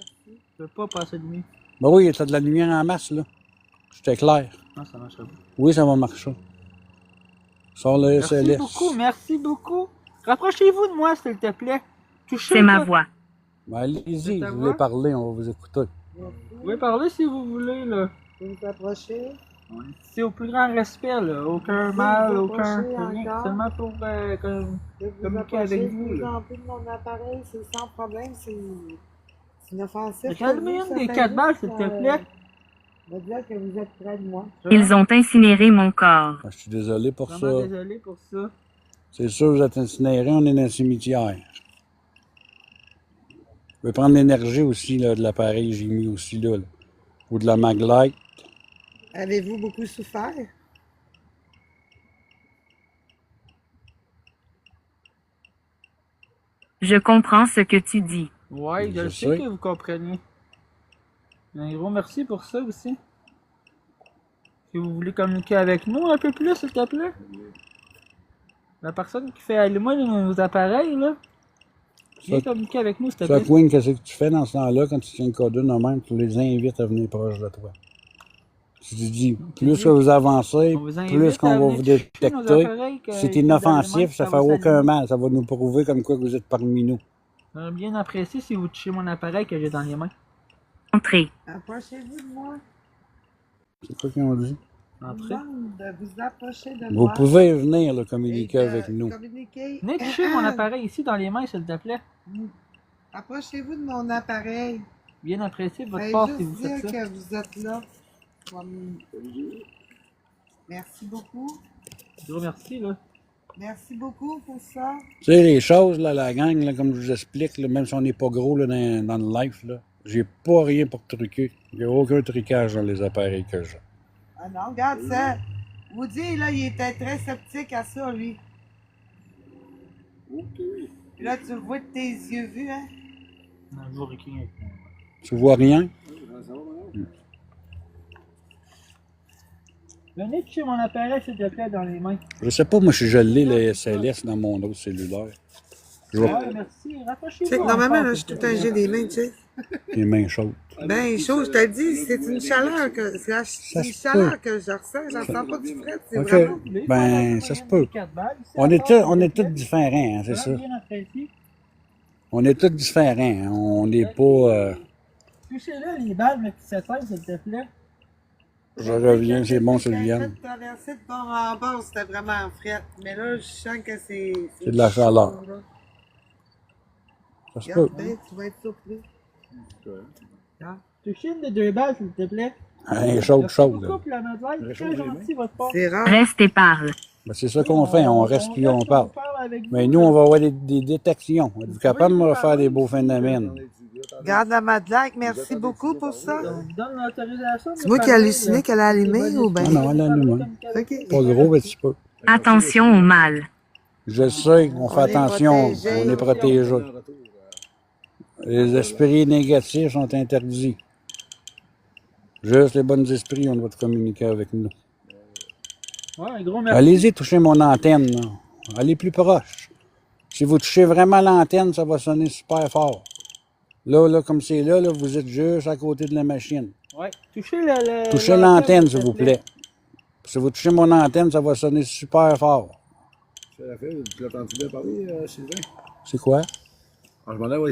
Je peux pas passer de nuit. Ben oui, t'as de la lumière en masse, là. C'était clair. Non, ça marche pas. Oui, ça va marcher. Sors le Merci SLS. beaucoup, merci beaucoup. Rapprochez-vous de moi, s'il te plaît. Touchez C'est ma pas. voix. Ben, allez-y, C'est ta vous voulez voix? parler, on va vous écouter. Vous pouvez parler si vous voulez, là. Vous vous approchez. C'est au plus grand respect, là. Aucun mal, vous aucun approchez rien. encore? Seulement pour Vous communiquer approchez avec de vous, plus là. en plus de mon appareil, c'est sans problème, c'est inoffensif. L'aluminium pour vous, des ça 4 fait balles, juste, s'il te plaît. me dire que vous êtes près de moi. Ils ont incinéré mon corps. Ben, je suis désolé pour Vraiment ça. désolé pour ça. C'est sûr, vous êtes incinérés, on est dans un cimetière. Vous pouvez prendre l'énergie aussi là, de l'appareil que j'ai mis aussi là. Ou de la maglite. Avez-vous beaucoup souffert? Je comprends ce que tu dis. Ouais, je Je sais sais. que vous compreniez. Un gros merci pour ça aussi. Si vous voulez communiquer avec nous un peu plus, s'il te plaît. La personne qui fait allumer nos appareils, là. Viens Ça- communiquer avec nous, s'il te Ça, plaît. Queen, qu'est-ce que tu fais dans ce temps-là quand tu tiens le code de même, tu les invites à venir proche de toi. Tu te dis, plus que vous avancez, On vous invite plus qu'on à va venir vous toucher nos détecter. appareils que- C'est que vous inoffensif, allez ça même, fait va aucun s'allumer. mal. Ça va nous prouver comme quoi que vous êtes parmi nous. J'aurais bien apprécié si vous touchez mon appareil que j'ai dans les mains. Entrez. Approchez-vous de moi. C'est quoi qu'ils ont dit? Je vous Entrez. demande de vous approcher de Vous moi. pouvez venir là, et communiquer de avec nous. communiquer. Venez toucher mon appareil ici dans les mains, s'il te plaît. Approchez-vous de mon appareil. Bien apprécié votre Faites part si juste vous faites dire ça. que vous êtes là. Merci beaucoup. Gros merci, là. Merci beaucoup pour ça. Tu sais, les choses, là, la gang, là, comme je vous explique, là, même si on n'est pas gros là, dans le live, là, j'ai pas rien pour truquer. Il n'y a aucun trucage dans les appareils que j'ai. Ah non, regarde ça. Woody, là, il était très sceptique à ça, lui. Puis là, tu le vois de tes yeux vus, hein? Non, je vois rien. Tu vois rien? Venez toucher mon appareil, s'il te plaît, dans les mains. Je sais pas, moi, si je l'ai, le SLS, dans mon autre cellulaire. Je vois Ouais, merci. Rapprochez-vous. Tu sais que normalement, encore, là, je s'il suis te tout un plaît. jeu des mains, tu sais. les mains chaudes. Ben, chaud, je te dis, c'est une chaleur que. C'est une se chaleur que je ressens. J'en sens pas du frais. C'est OK. vraiment. Ben, ça se peut. On est tous différents, hein, c'est ça. Bien apprécié. On est tous différents. Hein. On n'est pas... Touchez-le, les balles, mais qui s'éteignent, s'il te plaît. Je reviens, c'est bon, Quand Sylviane. tu traversais de bord en bord, c'était vraiment frais. Mais là, je sens que c'est. C'est de la chaleur. chaud, là. Ça se peut. Regarde bien, tu vas être surpris. Regarde. Touchez une des deux balles, s'il te plaît. Hein, chaude, chaude. Beaucoup pour la Madeleine, très gentil, votre part. C'est rare. Reste et parle. Ben, c'est ça qu'on fait, on reste puis on parle. avec vous. Mais nous, on va avoir des détections. Êtes-vous capable de me faire des beaux phénomènes? Regarde la Madeleine, merci beaucoup pour ça. On vous donne l'autorisation. C'est moi qui ai halluciné qu'elle a allumé ou bien? Ah non, elle a allumé. Ok. Pas gros, un petit peu. Attention au mal. Je sais, on fait On est attention, protégé. on est protégé. Les esprits négatifs sont interdits. Juste les bons esprits, on doit communiquer avec nous. Ouais, un gros merci. Allez-y, touchez mon antenne. Là. Allez plus proche. Si vous touchez vraiment l'antenne, ça va sonner super fort. Là, comme c'est là, vous êtes juste à côté de la machine. Ouais, touchez Touchez l'antenne, s'il vous plaît. Si vous touchez mon antenne, ça va sonner super fort. C'est la fait, tu l'entends-tu bien parler, Sylvain? C'est quoi? Ah, je me demandais, ouais,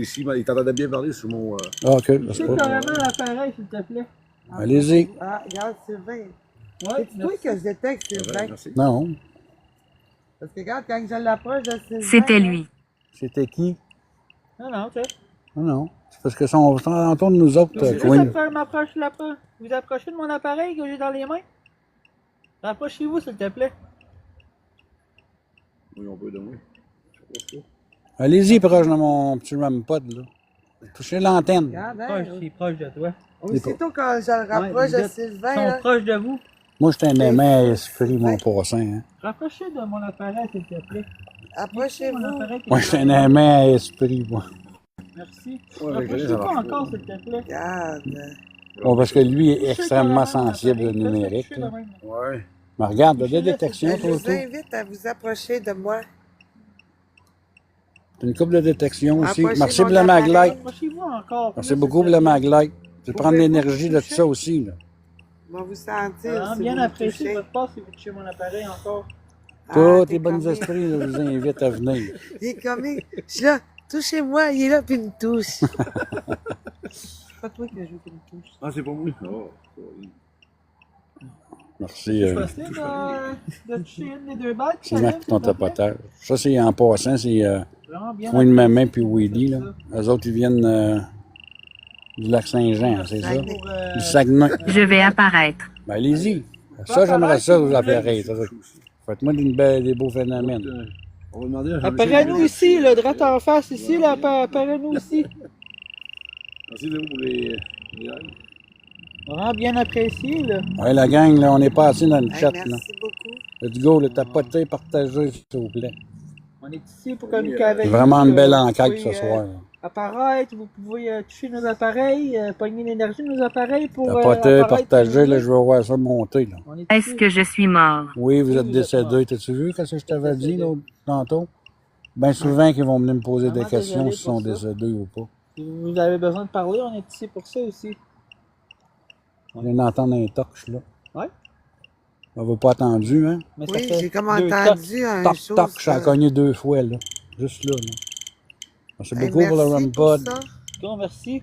ici, il t'entendait bien parler sur mon. Ah, OK, ça se Touchez peut. carrément l'appareil, s'il te plaît. Allez-y. Ah, regarde, Sylvain. Ouais, C'est toi que je détecte, Sylvain. Merci. Non, Parce que regarde, quand je l'approche de Sylvain. C'était là, lui. c'était qui? Non, ok. Non. C'est parce que ça, on entend de nous autres, Juste Queen. après m'approche là-bas. Vous approchez de mon appareil que j'ai dans les mains. Rapprochez-vous, s'il te plaît. Oui, on peut donner. Allez-y, proche de mon petit RAMPod, là. Touchez l'antenne. Regarde, Proche, hein. je suis proche de toi. Aussitôt quand je le rapproche vous de êtes- Sylvain, Ils sont là, proches de vous. Moi, je suis un aimant à esprit, mon passant. Hein. Rapprochez de mon appareil, s'il te plaît. Mon approchez-vous. appareil qui Moi, est je suis dans un les mains. aimant à esprit, moi. Merci. Ouais, avec Rapprochez-vous ça marche encore, pas. s'il te plaît. Regarde. Bon, parce que lui est Touchez extrêmement carrément sensible au l'appareil. numérique. Touchez là. de même. Ouais. Mais regarde, il y a des Touchez-le, détections, Je toi, vous tout. invite à vous approcher de moi. T'as une couple de détections aussi. Approchez Merci mon pour le appareil. maglite. Rapprochez-vous encore. Merci plus, beaucoup s'il pour le te plaît. maglite. Tu prends de Pouvez-vous l'énergie de tout toucher? ça aussi, là. Je vais vous sentir. Vraiment si bien vous apprécié touchez. votre part si vous touchez mon appareil encore. Ah, Tous t'es les bons comique. esprits, là, vous invitent à venir. Il est comique. Je suis là. Touchez-moi. Il est là, puis il me touche. C'est pas toi qui as joué qui me touche. Ah, c'est pas moi. Oh, Merci. Je facile de toucher une des deux balles. C'est Marc ton tapotage. Ça, c'est en passant, c'est Vraiment bien Coin de ma main apprécié. puis Weedy, là. Eux autres, ils viennent du lac Saint-Jean, c'est ça? Pour, Du Saguenay. Je vais apparaître. Ben, allez-y. Ça, j'aimerais ça, vous appareils. Faites-moi des beaux phénomènes. On va demander à Jean-Michel. Appareille-nous ici, là, droit en face, ici, là, appareille-nous ici. Merci de vous pour les ailes. Vraiment bien apprécié, là. Ouais, la gang, là, on est passé dans le Hey, chat, là. merci beaucoup. Let's go, le tapoter, partager, s'il vous plaît. On est ici pour communiquer avec vous. Vraiment une belle Vous enquête pouvez, ce soir. Apparaître, vous pouvez toucher nos appareils, pogner l'énergie de nos appareils pour. Tapoter, apparaître partager, avec là, vous. je vais voir ça monter, là. On est Est-ce ici. que je suis mort? Oui, vous Oui, êtes vous êtes décédé. T'as-tu vu qu'est-ce que je t'avais dit, là, tantôt? Bien souvent qu'ils vont venir me poser des Vraiment questions désolé s'ils sont pour ça. décédés ou pas. Si vous avez besoin de parler, on est ici pour ça aussi. On vient d'entendre un toc, là. Ouais. On va pas attendu, hein? Mais ça Oui, fait j'ai comme deux entendu un Toc, chose. toc, ça a cogné 2 fois, là. Juste là, là. Merci Hey, beaucoup pour le merci pour RAMPod. ça. tocs. Bon, merci.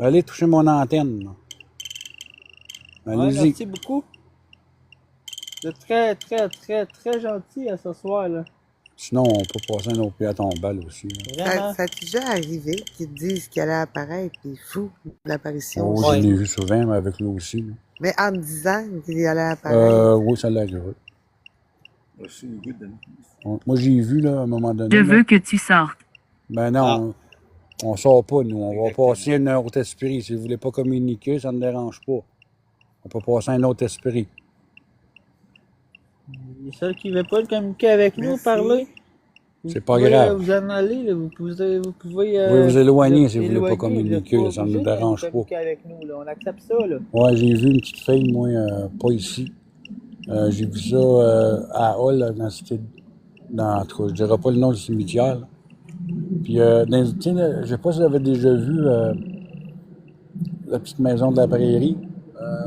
Allez toucher mon antenne, là. Ouais, Allez-y. merci beaucoup. Vous êtes très, très, très, très gentil à ce soir, là. Sinon, on peut passer un autre pied à ton balle aussi. Là. Vraiment. Ça t'est déjà arrivé qu'ils te disent qu'elle allait apparaître, puis fou, l'apparition. Oh, Ouais. je l'ai vu souvent, mais avec lui aussi. Là. Mais en me disant qu'il allait apparaître. Oui, ça l'arrive. Moi, je suis le goût de Moi, j'ai vu, là, à un moment donné. Je là. veux que tu sortes. Ben non, on sort pas, nous. On va passer un autre esprit. Si vous voulez pas communiquer, ça ne dérange pas. On peut passer un autre esprit. Les seuls qui ne veulent pas communiquer avec nous, Merci. parler. C'est pas pouvez, grave. Vous en aller, là, vous pouvez. Vous vous éloigner si vous voulez pas éloigner, communiquer, vous êtes ça ne obligés nous de dérange pas. communiquer avec nous, là. On accepte ça, là. Ouais, j'ai vu une petite fille, moi, pas ici. J'ai vu ça à Hall, là, en tout cas, je dirais pas le nom du cimetière. Là. Puis, tiens, là, je sais pas si vous avez déjà vu la petite maison de la prairie.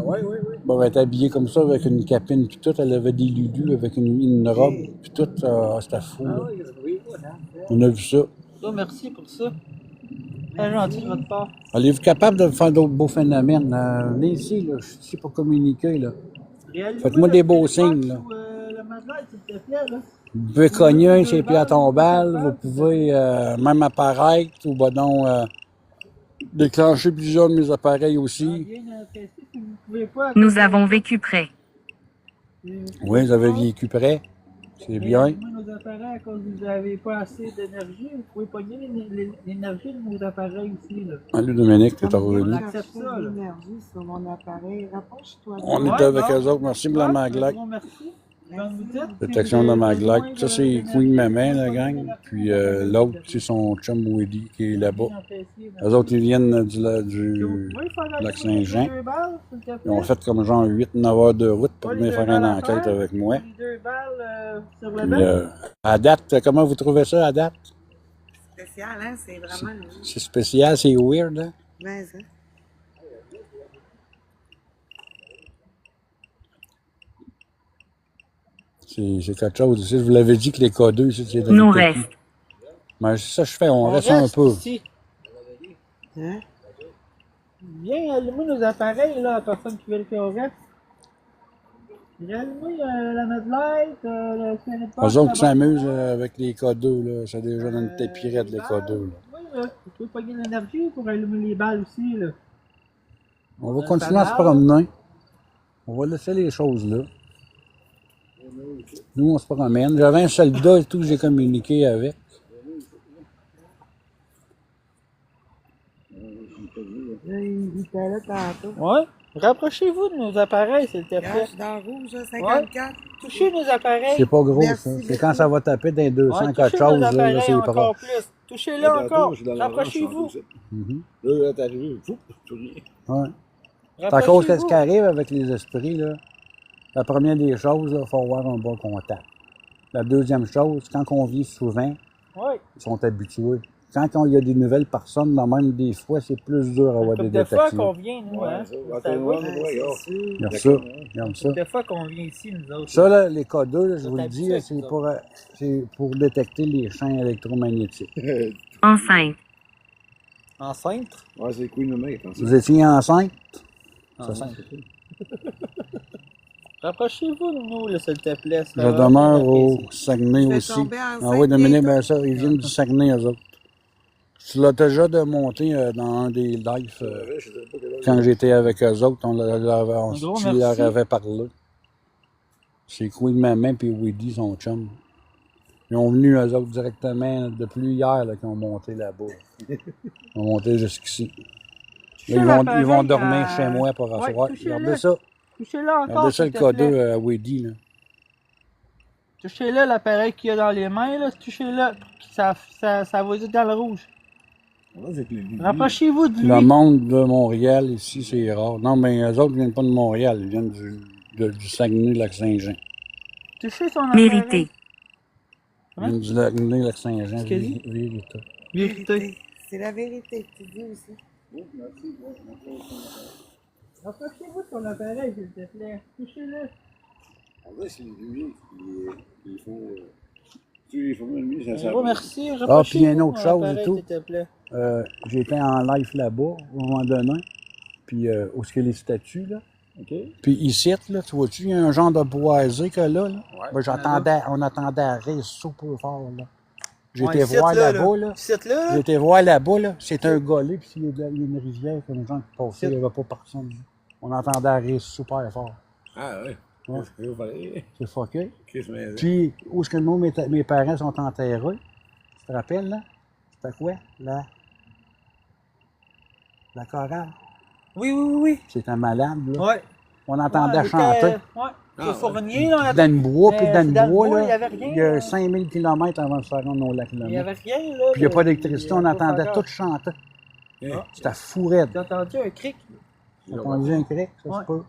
oui. Bon, elle était habillée comme ça, avec une capine, puis tout. Elle avait des ludus avec une robe, puis tout. C'était fou, là. On a vu ça. Ça, merci pour ça. Très gentil de votre part. Allez-vous capable de faire d'autres beaux phénomènes? Venez ici, là. Je suis ici pour communiquer, là. Faites-moi des beaux signes, là. Le matelas, s'il te plaît, là. Vous pouvez cogner un sur les pieds à tombale, vous pouvez même apparaître ou ben non, déclencher plusieurs de mes appareils aussi. Bien apprécié, si vous pouvez pas. Nous avons vécu près. Oui, vous avez vécu près, c'est bien. Moi, nos appareils, à cause que vous n'avez pas assez d'énergie, vous pouvez pogner l'énergie de nos appareils aussi, là. Allô Dominique, t'es revenu. On J'ai accepte pas ça, là. d'énergie sur mon appareil. Rapproche-toi. On Ouais, est avec bon. eux autres, merci pour la Maglac. Bon, merci. Comme vous dites, Détection de Maglac. Ça, c'est Queen Maman, la gang. Puis l'autre, c'est son chum Woody qui est là-bas. Eux autres, ils viennent du lac Saint-Jean. Ils ont fait comme genre 8-9 heures de route pour venir faire une enquête avec moi. Deux balles sur le Puis, banc. à date, comment vous trouvez ça à date? Spécial, hein? C'est vraiment. C'est spécial, c'est weird, hein? Mais, hein? C'est quelque chose. Ici, je vous l'avais dit que les K2, ici, c'est Nous des reste. Mais c'est ça que je fais, on reste un peu. Ici. Hein? Viens allumer nos appareils, là, à personne qui veut le faire au reste. J'ai allumé la Medlight, le Spirit Box. Eux autres qui s'amusent avec les K2, là, c'est déjà dans une tapirette, les K2. Là. Oui, là. Vous pouvez pogner l'énergie pour allumer les balles aussi, là. On va continuer à se promener. On va laisser les choses là. Nous, on se promène. J'avais un soldat et tout que j'ai communiqué avec. Là, il était là tantôt. Ouais. Rapprochez-vous de nos appareils, s'il te Là, je plaît. suis dans le rouge, là, 54. Touchez nos appareils. C'est pas gros, Merci ça. C'est beaucoup. quand ça va taper dans les 200 Ouais, quelque touchez chose, nos là, appareils c'est encore propre. plus. Touchez-le encore. Rapprochez-vous. Mhm. Là, t'es arrivé, fou, tout rien. Ouais. C'est à cause de ce Rapprochez-vous. qui arrive avec les esprits, là. La première des choses, il faut avoir un bon contact. La deuxième chose, quand on vit souvent, Ouais. ils sont habitués. Quand il y a des nouvelles personnes, là, même des fois, c'est plus dur à avoir des Couple de fois détectives. qu'on vient, nous, hein. ça, Vous attends, savez, ouais, Ouais, ouais, c'est sûr. Regarde ça, regarde ça. couple de fois qu'on vient ici, nous autres. Ça, là, les K2, là, je Vous vous le êtes dis, habitués, c'est pour détecter les champs électromagnétiques. Enceinte. Enceinte. Ouais, c'est Queen Maman qui est enceinte. Vous étiez enceinte? Enceinte. Rapprochez-vous de nous, là, s'il te plaît. ça Je va demeure bien au apprécier. Saguenay Je vais aussi. tomber enceinte Ah oui, Dominique, bientôt. ben ça, ils viennent du Saguenay, eux autres. Tu l'as déjà monté dans un des lives quand j'étais avec eux autres, gros tu leur merci. avais parlé. C'est Queen Maman et Woody, son chum. Ils ont venu, eux autres, directement, depuis hier, là, qu'ils ont monté là-bas. Ils ont monté jusqu'ici. Là, ils vont dormir chez moi pour Ouais, asseoir. touchez-le. Regardez ça. Touchez-le encore, Regardez ça, le s'il te plaît. K2 à Woody, là. Touchez-le, l'appareil qu'il y a dans les mains, là. Touchez-le. Ça va être dans le rouge. Ouais, c'est que les- Rapprochez-vous de lui. Le monde de Montréal, ici, c'est rare. Non, mais eux autres, ils viennent pas de Montréal. Ils viennent du Saguenay-Lac-Saint-Jean. Touchez son appareil. Mérité. Ils viennent du Saguenay-Lac-Saint-Jean. Qu'est-ce qu'elle dit? Vérité. Vérité. C'est la vérité que tu dis aussi. Rapprochez-vous de son appareil, s'il te plaît. Touchez-le. En vrai, c'est lui qui font. Tu les font lui, ça Un sert gros à- merci. Ah, puis il y a une autre de chose l'appareil, et tout. s'il te plaît. J'étais en live là-bas, au moment donné. Puis, où est-ce que les statues, là? OK. Puis ici, là, tu vois-tu, il y a un genre de boisé que là. Ouais. Ben, on attendait à rire super fort, là. J'ai Ouais, été ici, voir là-bas, là. Ici, là. J'ai été voir là-bas, là. C'est un golé, puis il y a une rivière, comme les gens qui passaient, il n'y avait pas personne. On entendait à rire super fort. Ah, ouais. Ouais. C'est pareil. C'est fucké. Qu'est-ce que Puis, où est-ce que moi, mes parents sont enterrés? Tu te rappelles, là? C'était quoi? La chorale. Oui, oui, oui, C'était malade, oui. là. Ouais. On entendait Ouais, chanter. Ouais. Ah, Le fournier, là. Dans le bois, puis Mais dans le dans le bois, bois, là, il y avait rien, il y a là. 5000 km avant de se rendre au lac Il n'y Lemay. avait rien, là. Puis il n'y a pas d'électricité, on entendait tout. tout chanter. Ah. C'était fou raide. J'ai entendu un cric. T'as entendu un cric, ça Ouais. se peut.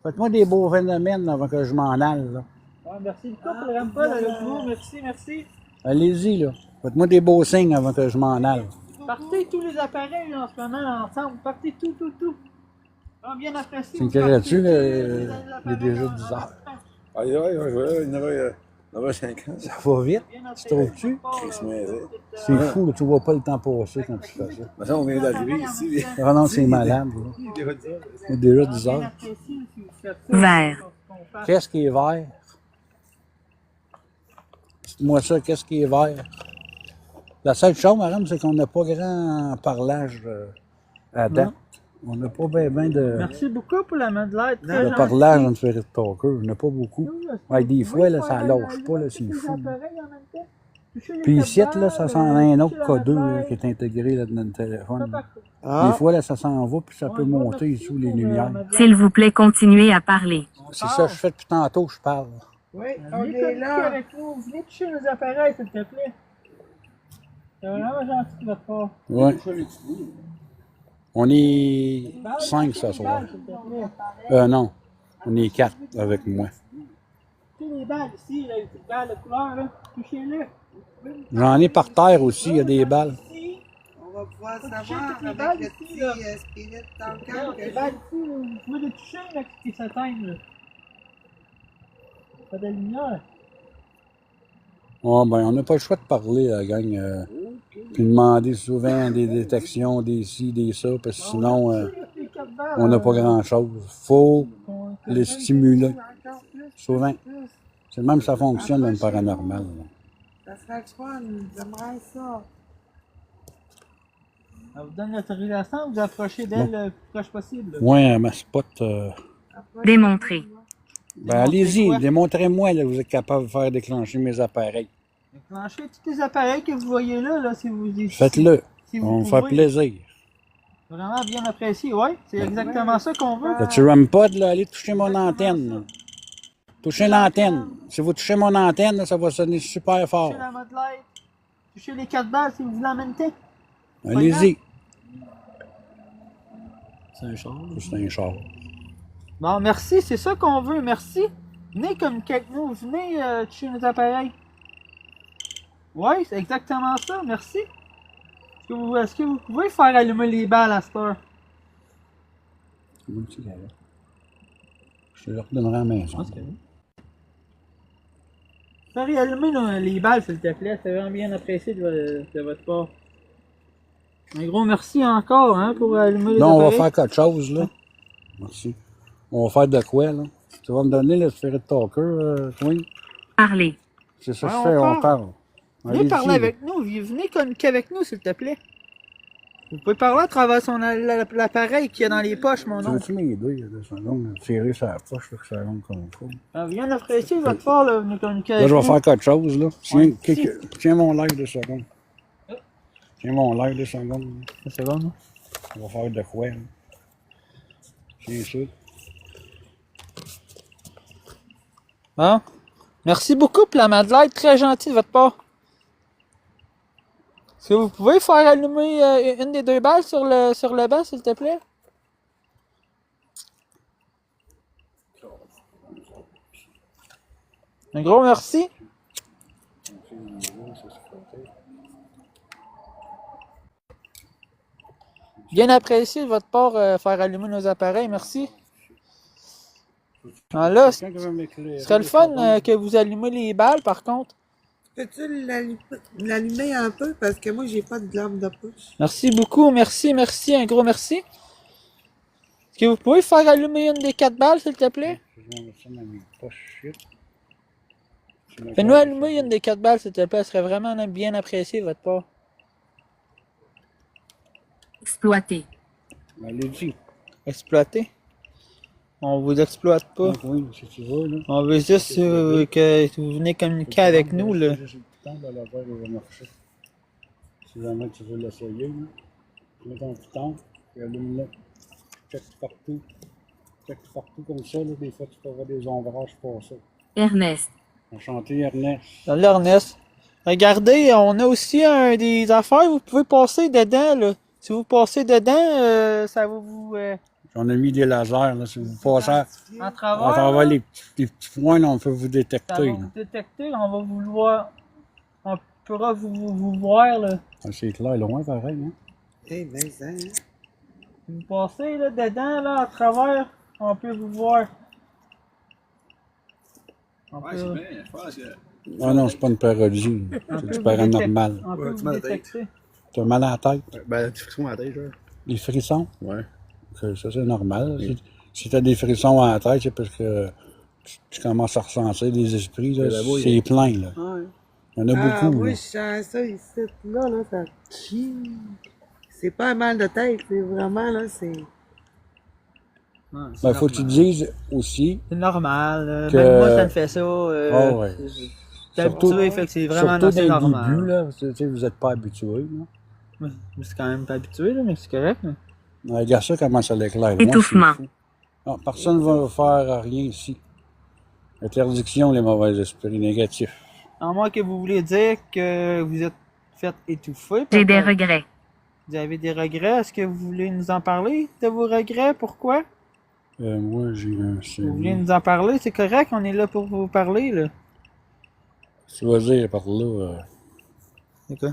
Faites-moi des beaux phénomènes avant que je m'en aille, là. Ouais, merci beaucoup pour le Rampol avec vous. Merci, merci. Allez-y, là. Faites-moi des beaux signes avant que je m'en aille. Partez tous les appareils là, en ce moment ensemble. Partez tout. Ah, bien apprécié. Tu me vous partez dirais-tu, tous il les est déjà appareils 10 en- heures. Ah, il y en avait 5 ans. Ça va vite. Bien Tu apprécié. trouves-tu? Chris Maison. C'est fou, là, tu vois pas le temps passer quand tu fais ça. Mais ça, on vient d'arriver ici. Ah non, c'est malade, là. Il est déjà 10 Bien heures. apprécié si vous faites ça. Vert. Qu'est-ce qui est vert? Dites-moi ça, qu'est-ce qui est vert? La seule chose, madame, c'est qu'on n'a pas grand parlage à date. On n'a pas bien de Merci beaucoup pour la main de l'aide. Très de gentil. parlage dans le Ferry de Talker. On n'a pas beaucoup. Ouais, des fois, là, ça Oui, lâche pas, là, c'est les fou. appareils en même temps. Touchez les Puis ici, là, ça sent un autre touchez la K2 là, main qui est intégré là, dans le téléphone. là. Ah, Des fois, là, ça s'en va, puis ça peut monter sous les lumières. S'il vous plaît, continuez à parler. C'est ça que je fais depuis tantôt, je parle. oui, on Venez est communiquer là. avec nous. Venez toucher les appareils, s'il te plaît. C'est vraiment gentil de votre part. Ouais. On est 5 ce soir. S'il te plaît. Non, on est 4 avec moi. Touchez les balles ici, là, les petites balles de couleur, là. Touchez-les. J'en ai par terre aussi, il y a des balles. Ici. On va pouvoir Touchez savoir toutes les avec balles le ici, petit là. spirit dans le Regarde, camp. les balles ici, là, vous pouvez les toucher, là, qui s'éteignent, là. Pas de lumière. Oh, ben, on n'a pas le choix de parler, la gang. Puis demander souvent des détections, des ci, des ça, parce que sinon, Les quatre balles, on n'a pas grand-chose. Faut les stimuler. Encore plus, Souvent. plus. C'est même ça fonctionne dans le paranormal. là. Ça serait le fun. J'aimerais ça. Elle vous donne l'autorisation, vous approchez d'elle le plus proche possible. Ouais, ma spot. Démontrer. Ben, allez-y, démontrez-moi là, que vous êtes capable de faire déclencher mes appareils. Déclenchez tous les appareils que vous voyez là, si vous Faites-le. si vous On me fait pouvez. plaisir. Vraiment bien apprécié, oui. C'est exactement ça qu'on veut. Le petit REM-pod, là, allez toucher mon antenne. là. Touchez l'antenne. Si vous touchez mon antenne, là, ça va sonner super fort. Touchez la mode light. Touchez les 4 balles si vous voulez en même temps. Allez-y. C'est un char. C'est un char. Bon, merci, c'est ça qu'on veut, merci. Venez communiquer avec nous, venez toucher nos appareils. Oui, c'est exactement ça, merci. Est-ce que vous pouvez faire allumer les balles à cette heure? Une petite cigarette. Je te le redonnerai à la maison. Faire allumer les balles, s'il te plaît, c'est vraiment bien apprécié de votre part. Un gros merci encore hein, pour allumer les Là, on va appareils. faire quelque chose, là. Merci. On va faire de quoi, là? Tu vas me donner le Spirit Talker, Queen? Parler. C'est ça que Ouais, je fais, on on parle. Venez Allez-y, parler là. avec nous, venez communiquer avec nous, s'il te plaît. Vous pouvez parler à travers l'appareil qu'il y a dans les poches, mon Tu oncle. veux-tu m'aider, là, 2 secondes? Tirer sur la poche, là, que ça rentre comme il faut. Bien apprécié de votre part, là, venez communiquer Là, avec je vais nous. faire quelque chose, là. Tiens, Ouais. tiens mon live 2 secondes. Tiens mon live 2 secondes. C'est bon, non? On va faire de quoi, là? Tiens ça. Bon. Merci beaucoup pour la Madeleine, très gentil de votre part. Est-ce que vous pouvez faire allumer une des 2 balles sur le banc, s'il te plaît? Un gros merci. Bien apprécié de votre part faire allumer nos appareils, merci. Ah, là, ce Quelqu'un qui veut m'éclairer, serait le fun que vous allumez les balles par contre. Peux-tu l'allumer un peu? Parce que moi, j'ai pas de lampe de poche. Merci beaucoup, merci, un gros merci. Est-ce que vous pouvez faire allumer une des 4 balles, s'il te plaît? Je vais mettre ça dans mes poches. Fais-nous allumer une des 4 balles, s'il te plaît. Ce serait vraiment bien apprécié de votre part. Exploité. Allez-y. Exploiter? On vous exploite pas. Oui, si tu veux, là. On veut juste que vous venez communiquer avec nous, là. J'ai le temps de la faire, il va marcher. Si jamais tu veux l'essayer, là. Tu mets ton piton, puis allume-le. Check partout. Check partout comme ça, là. Des fois, tu peux avoir des ombrages passer. Ernest. Enchanté, Ernest. Salut Ernest. Regardez, on a aussi des affaires, vous pouvez passer dedans, là. Si vous passez dedans, ça va vous... On a mis des lasers, là. Si vous passez à à travers, travers là, les petits points, là, on peut vous ça détecter, va là. vous détecter, on va vous le voir. On pourra vous voir, là. Ah, c'est clair, loin, pareil, hein. Eh, mais ça, hein? Si vous passez là, dedans, là, à travers, on peut vous voir. On Ouais, peut, c'est bien, je pense que. Ah non, c'est pas une parodie. on C'est peut du vous paranormal. on peut Ouais, vous tu m'as la tête. détecter. T'as mal à la tête? Ben, la discussion à la tête, genre. Des frissons? Ouais. Ça, c'est normal. Si t'as des frissons à la tête, c'est parce que tu commences à ressentir des esprits, là. C'est la bouille. C'est plein, là. Ouais. Il y en a Ah, beaucoup, oui, là. je sens ça ici, là, ça chie. C'est pas un mal de tête, c'est vraiment, là, c'est... Ben, faut que tu te dises aussi, C'est normal. Que- Même moi, ça me fait ça. Ah ouais. T'es Surtout- habitué, fait que c'est vraiment surtout assez dans le normal. début, là, tu sais, vous n'êtes pas habitué, là. Mais c'est quand même pas habitué, là, mais c'est correct. Là. Regarde ça, comment ça l'éclaire. Étouffement. Non, personne ne va faire rien ici. Interdiction, les mauvais esprits négatifs. À moins que vous voulez dire que vous êtes fait étouffer. J'ai des peut-être. regrets. Vous avez des regrets. Est-ce que vous voulez nous en parler de vos regrets? Pourquoi? Moi, j'ai un Vous voulez CV. nous en parler? C'est correct, on est là pour vous parler, là. Choisir par là, C'est quoi?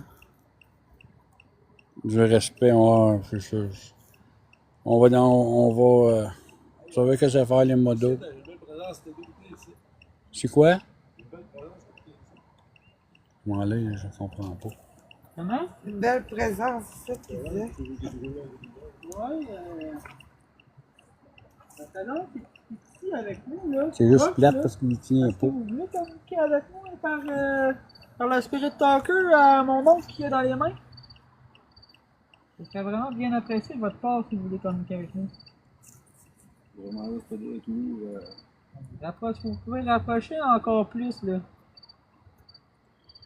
du respect, c'est ça. On va vous savez que c'est faire les modos. C'est quoi? Moi, là, je comprends pas. Comment? Une belle présence, c'est ça qu'il disait. Ouais, ça fait longtemps qu'il est ici avec nous, là. C'est juste Proche, plate là. parce qu'il tient Est-ce que pas. vous voulez communiquer avec nous par le Spirit Talker à mon oncle qui est dans les mains? Ce serait vraiment bien apprécié de votre part si vous voulez communiquer avec nous. Vraiment, là, c'est pas de tout. Vous pouvez rapprocher encore plus, là.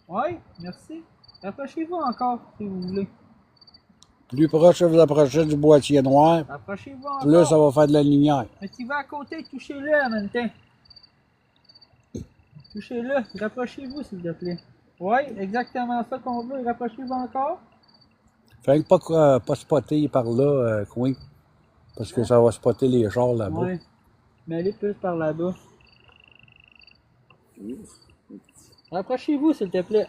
Oui, merci. Rapprochez-vous encore si vous voulez. Plus proche vous approchez du boîtier noir, Rapprochez-vous plus là, encore. ça va faire de la lumière. Mais s'il va à côté, touchez-le en même temps. Touchez-le. Rapprochez-vous, s'il te plaît. Oui, exactement ça qu'on veut. Rapprochez-vous encore. Fait que pas spotter par là, coin. Parce que ça va spotter les chars là-bas. Oui. Mais allez plus par là-bas. Rapprochez-vous, s'il te plaît.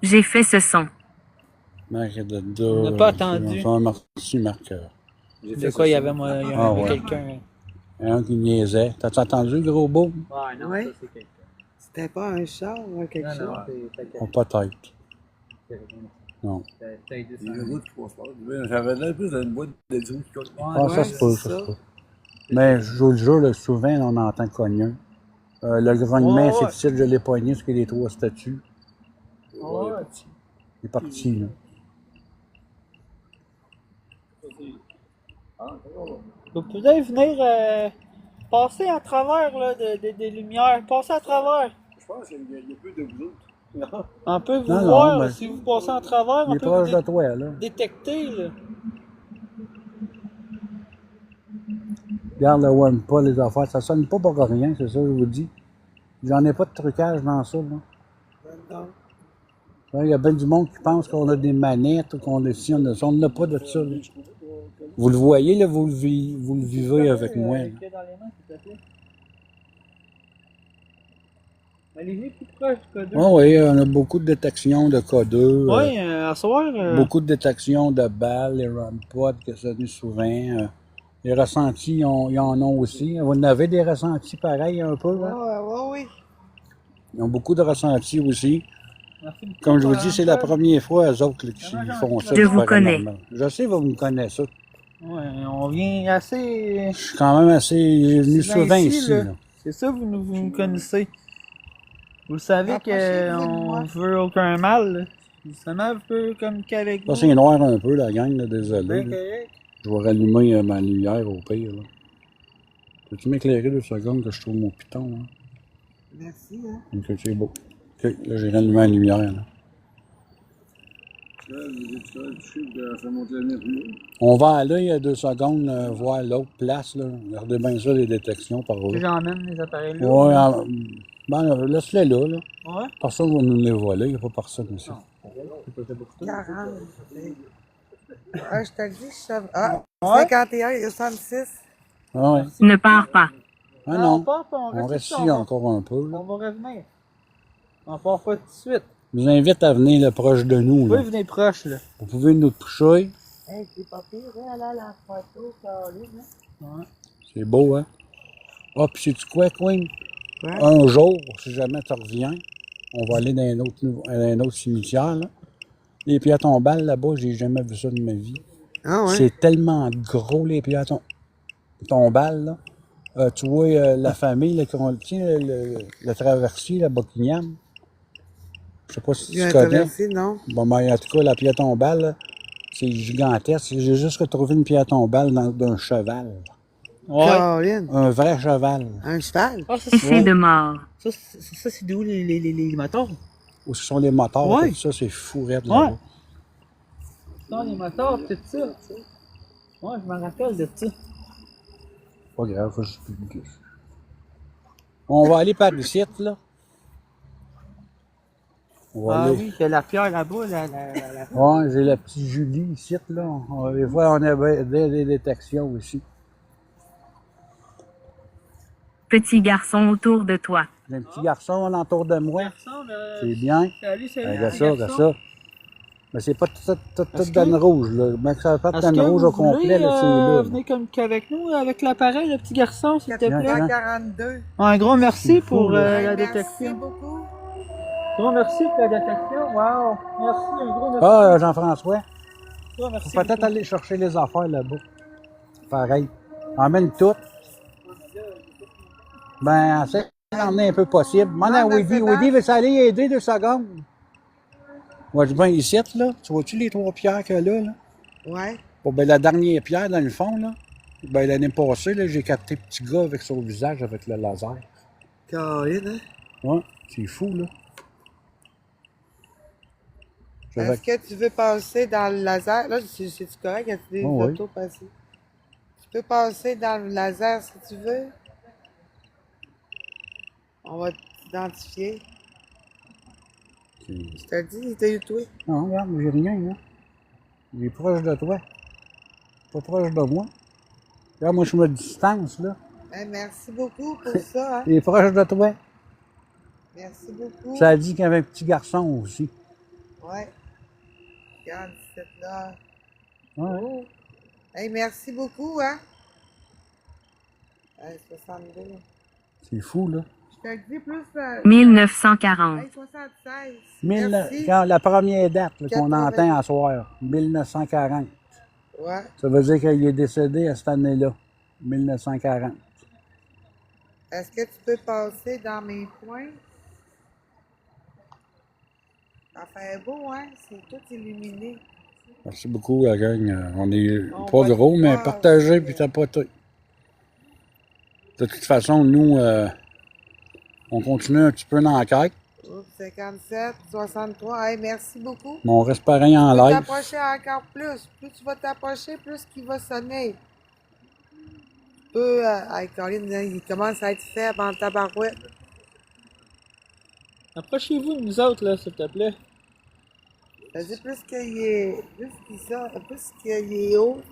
J'ai fait ce son. Marc de On n'a pas attendu. Merci, Marc. De quoi il y avait, moi, il y Ah, avait ouais. quelqu'un. Un qui niaisait. T'as-tu entendu, gros beau? Ouais, non, Ouais. ça c'est quelqu'un. C'était pas un char ou quelque Non, chose. non, c'est Oh, quelqu'un. peut-être. Non. T'as aidé Il y a ça. une route qui passe par là. J'avais l'air plus d'une boîte de disons qui colle. Ah, Ouais, ça se peut, c'est ça se ça. peut. Mais je vous le jure, là, souvent, on entend cogner. Le grognement, Ouais, c'est ouais. difficile de les poigner, parce qu'il y a les 3 statues. Ouais. Il est parti, là. Vous pouvez venir passer à travers là, des lumières. Passer à travers. Je pense qu'il y a plus de vous autres. On peut vous Non, non, voir. mais- Si vous passez à travers, Il on est peut proche vous de toi, là. détecter. Là. Regarde, le one pas les affaires. Ça sonne pas pour rien, c'est ça que je vous dis. J'en ai pas de trucage dans ça, là. Non. Il y a bien du monde qui pense qu'on a des manettes ou qu'on a ci, on a ça. On n'a pas de ça, là. Vous le voyez, là, vous le vivez avec moi, là. Dans les mains, s'il te plaît. Allez-y plus proche, code 2. Oui, on a beaucoup de détection de K2. Oui, à soir. Beaucoup de détection de balles, les rampods que ça dit souvent. Les ressentis, ils en ont aussi. Vous en avez des ressentis pareils un peu, là? Oui. Ils ont beaucoup de ressentis aussi. Merci beaucoup, Comme je vous dis, c'est la première fois, eux autres, là, qui Vraiment font ça. Je du vous paranormal. Je sais, vous me connaissez ça. Ouais, on vient assez. Je suis quand même assez venu C'est souvent ici, ici, là. là. C'est ça, vous nous connaissez. Vous savez Rapprochez-vous de qu'on moi. veut aucun mal, là. Justement, vous pouvez communiquer avec Ça, vous. c'est noir un peu, la gang, là, désolé. Ben là. correct. Je vais rallumer ma lumière au pire, là. Peux-tu m'éclairer 2 secondes que je trouve mon piton, hein? Merci, hein. Ok, c'est beau. Ok, là, j'ai rallumé la lumière, là. Là, vous êtes là, du chiffre de faire monter la lumière plus haut. On va aller 2 secondes voir l'autre place, là. Regardez bien ça, les détections par Que là. j'emmène les appareils là. Ouais, là. ben, laisse-les là, là. Ouais. Personne va nous les voler, il n'y a pas personne ici. C'est pas ça pour toi. 40. Ah, je te le dis, je savais. Ah, Ouais. 51 et 66. Ah ouais. Ne pars pas. Ah non, part, puis on reste ici, ici encore un peu, là. On va revenir. On part pas tout de suite. Je vous invite à venir là, proche de nous, Oui, là. venez proche, là. Vous pouvez nous toucher. Hey, c'est pas pire, hein, là, la photo, Caroline, hein? Ouais. C'est beau, hein? Ah, puis sais-tu quoi, Queen? Quoi? Un jour, si jamais tu reviens, on va aller dans un autre cimetière, là. Les pierres tombales, là-bas, j'ai jamais vu ça de ma vie. Ah, ouais? C'est tellement gros, les pierres tombales, là. Tu vois la famille, là, tu sais, le traversier, la Buckingham. Je sais pas si J'ai tu connais. traversé, non? Bon, ben, en tout cas, la pierre tombale, là, c'est gigantesque. J'ai juste retrouvé une pierre tombale d'un cheval. Ouais. Caroline, Un vrai cheval. un cheval? Ah, ça, Effet de mort. c'est d'où les moteurs? Où ce sont les moteurs, Ouais. tout ça, c'est fou, raide, Ouais. là-bas. Non, les moteurs, tout ça. Ouais, je me rappelle de ça. Pas grave, faut juste publier. On va aller par ici, là. On va Ah aller. oui, il y a la pierre là-bas, la... Ouais, j'ai la petite Julie ici, là. Des fois, on a des détections aussi. Petit garçon autour de toi. J'ai un petit garçon alentour de moi. C'est bien. Salut, Regarde ça, regarde ça. Mais c'est pas tout Est-ce dans que- le rouge, là. Mais que ça va pas Est-ce dans que le rouge vous au complet, voulez là, c'est là. venir communiquer avec nous, avec l'appareil, le petit garçon, s'il te Viens, plaît? viens. 42. Un gros merci C'est fou, pour là. la Merci détection. beaucoup. Gros merci pour la détection. Wow. Merci, un gros merci. Ah, Jean-François, Gros merci. faut peut-être aller chercher les affaires là-bas. Pareil. Emmène tout. Ben, essaie d'emmener un peu possible. Demande à Non, mais Woody. c'est Woody, bon. veux-tu aller aider 2 secondes? Moi, je viens ici, là. Tu vois-tu les 3 pierres qu'il y a là, là? Ouais. Bon, ben, la dernière pierre, dans le fond, là, ben, l'année passée, là, j'ai capté petit gars avec son visage avec le laser. Caroline, hein? Ouais, c'est fou, là. J'avais- Est-ce que tu veux passer dans le laser? Là, c'est-tu correct? Y a-tu des Oh, oui. autos passées? Tu peux passer dans le laser si tu veux. On va t'identifier. Je te le dis, t'as eu toi. Non, regarde, j'ai rien, là. Il est proche de toi. Pas proche de moi. Regarde, moi, je me distance, là. Hey, merci beaucoup pour ça, hein? Il est proche de toi. Merci beaucoup. Ça a dit qu'il y avait un petit garçon aussi. Ouais. Regarde, cette là. Ouais. Hey, merci beaucoup, hein? Hey, 62. C'est fou, là. Je te le dis plus. 1940. Hey, 76. Mille- Merci. quand la première date là, qu'on 80. entend à soir, 1940. Ouais. Ça veut dire qu'il est décédé à cette année-là, 1940. Est-ce que tu peux passer dans mes points? Ça fait beau, hein? C'est tout illuminé. Merci beaucoup, la gang. On est On pas va gros, te mais voir, partagé puis tapoté. De toute façon, nous, on continue un petit peu l'enquête, Oups, 57, 63. Hey, merci beaucoup. mais on reste pareil en Tu peux live. t'approcher encore plus. Plus tu vas t'approcher, plus qu'il va sonner. Tu peux... hey, Colin, il commence à être faible en tabarouette. Approchez-vous de nous autres, là, s'il te plaît. Vas-y, plus qu'il est... Plus qu'il est haut,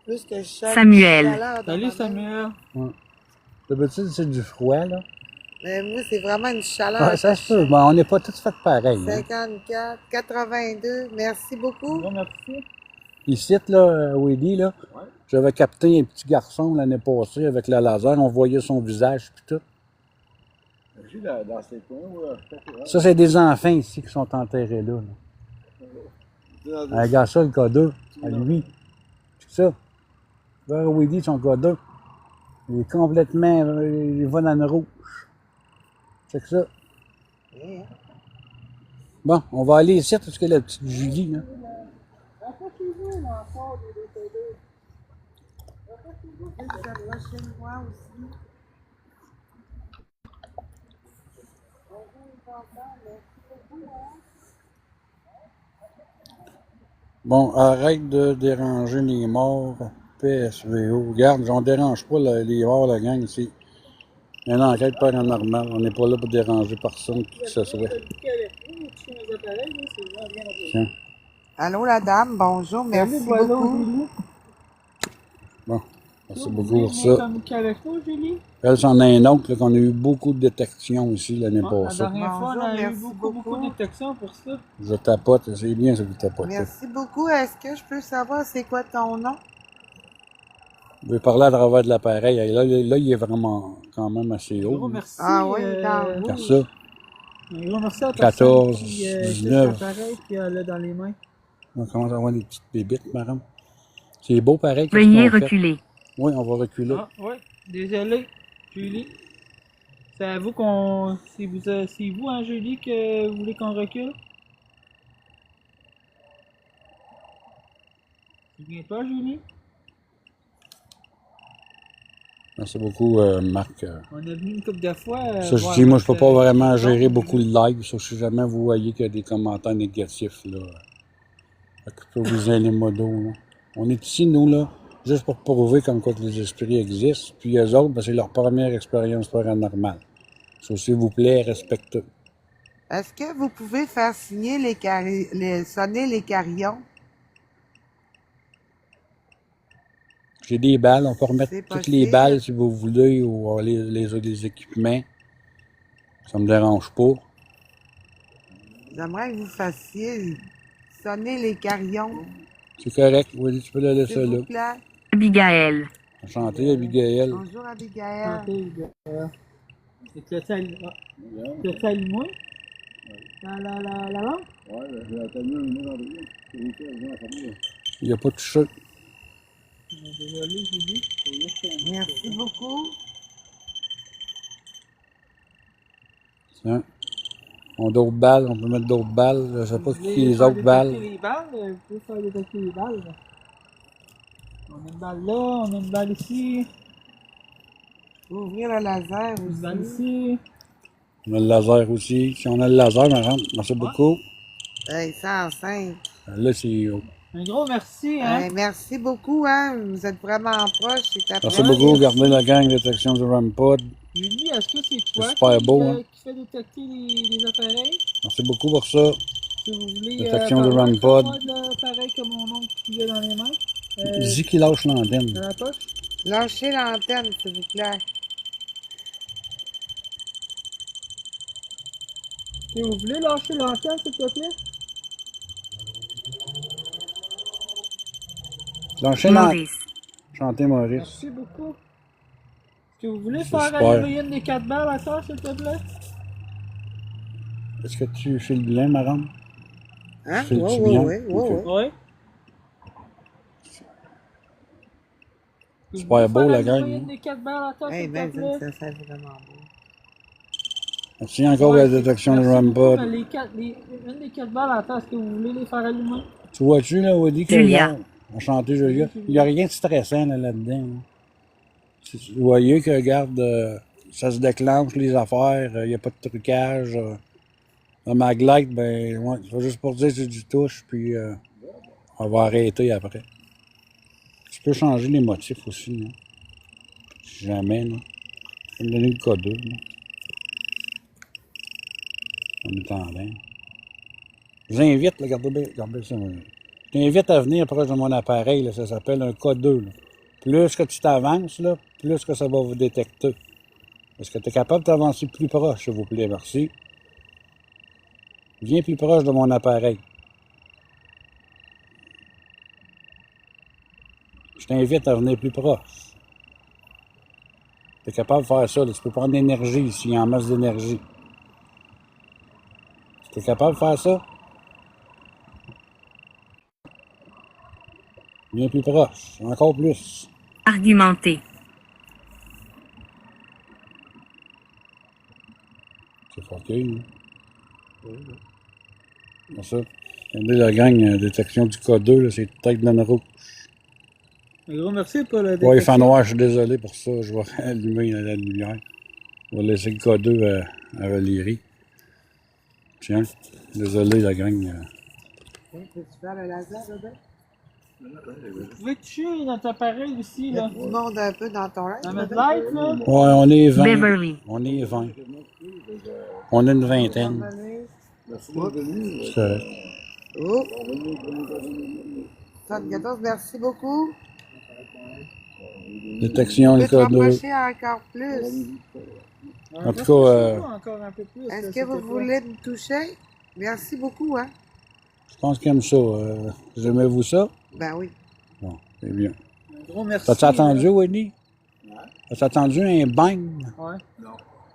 plus que Samuel. chaleur dans Salut, ma main. Samuel. D'habitude, c'est du froid, là. Mais moi, c'est vraiment une chaleur. Ah, ça se peut. Bon, on n'est pas tous fait pareil. Hein. 54, 82. Merci beaucoup. Gros merci. Ici, là, Woody, là, j'avais capté un petit garçon l'année passée avec le laser. On voyait son visage puis tout. J'ai dans ces coins, Ça, c'est des enfants ici qui sont enterrés là. Regarde ça, le cas 2, à lui. C'est ça. Vers où il dit son code 2. Il est complètement. Il va dans le rouge. C'est que ça. Eh, Bon, on va aller ici parce que la petite Julie, là. chez moi aussi. Bon, arrête de déranger les morts. PSVO. Regarde, on dérange pas les morts, la gang ici. Il y a une enquête paranormale. On n'est pas là pour déranger personne, qui que ce soit. Tiens. Allô, la dame, bonjour, merci beaucoup. Bon, merci beaucoup Vous pour voulez venir ça. communiquer avec nous, Julie? Elle, c'en a un autre, là, qu'on a eu beaucoup de détections ici l'année La passée. dernière fois, on a eu Bonjour, beaucoup de détections pour ça. Je tapote, c'est bien ce que vous tapotez. Merci beaucoup. Est-ce que je peux savoir c'est quoi ton nom? Vous pouvez parler à travers de l'appareil. Là, il est vraiment quand même assez Un gros haut. merci. Ah oui, dans Car rouge. ça, Un gros merci à la 14, personne qui 19. l'appareil qui a là dans les mains. on commence à avoir des petites bébites, madame. C'est beau pareil. Qu'est-ce Veuillez qu'on fait? reculer. Oui, on va reculer. Ah, oui. Désolé, Julie. C'est à vous qu'on. C'est vous, hein, Julie, que vous voulez qu'on recule? Tu viens pas, Julie? Merci beaucoup, Marc. On est venu une couple de fois. Ça, je voir dis, moi, je peux pas votre, vraiment bon, gérer beaucoup de live. Ça, si jamais vous voyez qu'il y a des commentaires négatifs, là, fait que je peux vous aller modo, là. On est ici, nous, là, juste pour prouver comme quoi que les esprits existent. Puis les autres, ben, c'est leur première expérience paranormale. Ça, s'il vous plaît, respectez. Est-ce que vous pouvez faire signer sonner les carillons? J'ai des balles, on peut remettre C'est toutes les possible. balles si vous voulez, ou les équipements. Ça me dérange pas. J'aimerais que vous fassiez sonner les carillons. C'est correct, oui, tu peux le laisser S'il là. vous plaît. Abigail. Enchanté, Abigail. Bonjour, Abigail. santé, tu allumé? La lampe? Ouais, j'ai attendu un minute en dessous. C'est vite, je viens à fermer. Il a pas touché. Désolé, Julie. Merci beaucoup. Tiens. On a d'autres balles, on peut mettre d'autres balles. Je sais pas Vous voulez qui est les faire autres balles. détecter les balles? Vous pouvez faire détecter les balles. On a une balle là, on a une balle ici, Ouvrir le laser une balle aussi. ici. On a le laser aussi. Si on a le laser, madame, merci beaucoup. Hey, 105. Là, c'est haut. Un gros merci, hein? Hey, merci beaucoup, hein. Vous êtes vraiment proche. C'est après. Merci beaucoup. Gardez la gang de détection du RAMPod. Julie, est-ce que c'est toi super beau, hein? qui fait détecter les appareils? Merci beaucoup pour ça. Si vous voulez Détection de parler RAMPod. de l'appareil que mon oncle qui a dans les mains, Dis qu'il lâche l'antenne. dans la poche. Lâchez l'antenne, s'il vous plaît. Si vous voulez lâcher l'antenne, s'il te plaît? Lâchez l'antenne. Maurice. Chantez Maurice. Merci beaucoup. Est-ce que vous voulez C'est faire super. allumer une des 4 balles à terre, s'il te plaît? Est-ce que tu files bien, madame? Hein? Fais-tu Oui, bien? oui, oui, Ok. oui. Oui. Super beau, la gang, Une hein? des 4 balles à terre, Hey, s'il ben, te plaît? ça fait vraiment beau. Merci encore pour la détection du Merci beaucoup, RAMPod. mais une des 4 balles à terre, est-ce que vous voulez les faire allumer? Tu vois-tu, là, Woody, que Julia. regarde, enchanté, Julia. Il n'y a rien de stressant là-dedans. Là. Vous voyez que, regarde, ça se déclenche, les affaires, il n'y a pas de trucage. Le maglite, ben, ouais, c'est juste pour dire que c'est du touche, puis on va arrêter après. Tu peux changer les motifs aussi, là. Si jamais, là. Je vais me donner le code 2, là. En attendant. Je vous invite, là, regardez ça. Je t'invite à venir proche de mon appareil, là, ça s'appelle un K2. Là. Plus que tu t'avances, là, plus que ça va vous détecter. Est-ce que tu es capable d'avancer plus proche, s'il vous plaît? Merci. Viens plus proche de mon appareil. Je t'invite à venir plus proche. Tu es capable de faire ça, là. Tu peux prendre de l'énergie ici, il y a en masse d'énergie. Tu es capable de faire ça? Viens plus proche, encore plus. Argumenter. C'est fucké, hein. C'est ça. Regardez la gang détection du code 2, là, c'est tête dans le rouge. Un gros merci pour la Ouais, il détection. fait noir, je suis désolé pour ça. Je vais allumer la lumière. On va laisser le code 2 à Valérie. Tiens, désolé la gang. Peux-tu faire le laser, Robert? Vous pouvez toucher notre appareil aussi, Il y a là. du monde un peu dans ton live. Dans notre Robert? light, là. Ouais, on est 20. Beverly. On est 20. On est une vingtaine. Merci d'être venu. C'est correct. Oh, 74, merci beaucoup. Détection Tu du peux te code 2. rapprocher encore plus. En tout cas, Encore un peu plus, Est-ce là, que vous s'il te plaît. voulez me toucher? Merci beaucoup, hein? je pense qu'il aime ça. Aimez-vous ça? Ben oui. Bon, c'est bien. Un gros merci. T'as-tu attendu, Winnie? T'as-tu attendu un bang? Ouais.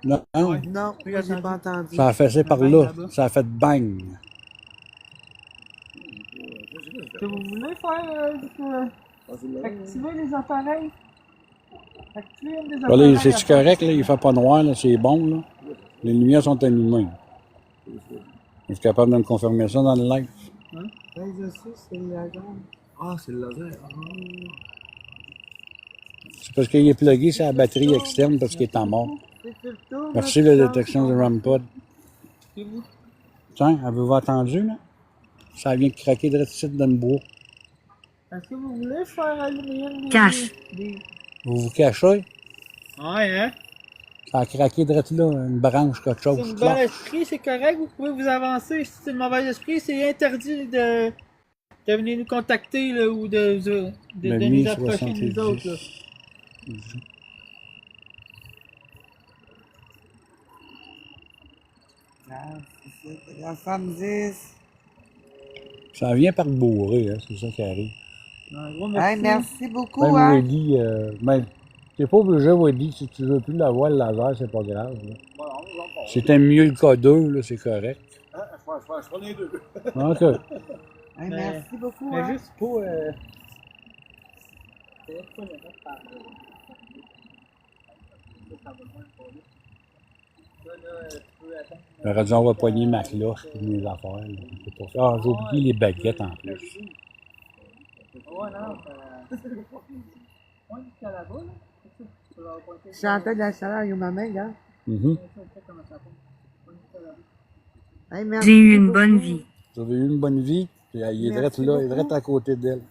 Non? Ouais. Non, Oui, moi, j'ai attendu. pas entendu. Ça a fait par Un bang là. là-bas. Ça a fait bang. Est-ce que vous voulez faire activer les appareils? Activer un des Là, appareils. c'est-tu correct, là? Il fait pas noir, là? C'est bon, là? Les lumières sont allumées. Es-tu capable de me confirmer ça dans le live? Oui, je sais, c'est le laser. Ah, c'est le laser. C'est parce qu'il est plugué sur la batterie externe parce qu'il est en mort. C'est sur le tour, Merci là, la tu détection changes du ton- RAMPod. Et vous? Tiens, avez-vous entendu, là? Ça vient de craquer de ici dans le bois. Est-ce que vous voulez faire allumer une des... Cache. des- Vous vous cachez? Ouais, hein? Ça a craqué de là, une branche, quelque C'est chose. un bon clac. esprit, c'est correct, vous pouvez vous avancer. Si c'est un mauvais esprit, c'est interdit de venir nous contacter là, ou de Le nous approcher de 1070. nous autres. Là. Ah, c'est ça, c'est 70. Ça vient par bourré, hein, c'est ça qui arrive. Un gros Hey, merci. merci beaucoup, Même hein? Woody, t'es pas obligé, Woody, si tu veux plus l'avoir, le laser, c'est pas grave. Là. C'était mieux le K2, là, c'est correct. Je prends les deux. OK. Hey, Mais- merci beaucoup, Mais hein? juste pour. J'aurais dû avoir poigné ma cloche pour mes affaires. Là. C'est pour ça. Ah, j'ai oublié les baguettes en plus. Ouais, non, Point jusqu'à là-bas, là. Tu vas pointer. Je chantais de la chaleur, il ma main, hein? Mhm. Comment ça pointe. Point jusqu'à là-bas. Hey, merci J'ai eu une beaucoup. bonne vie. Vous avez eu une bonne vie. Puis, il est direct Merci là, il est beaucoup. direct à côté d'elle.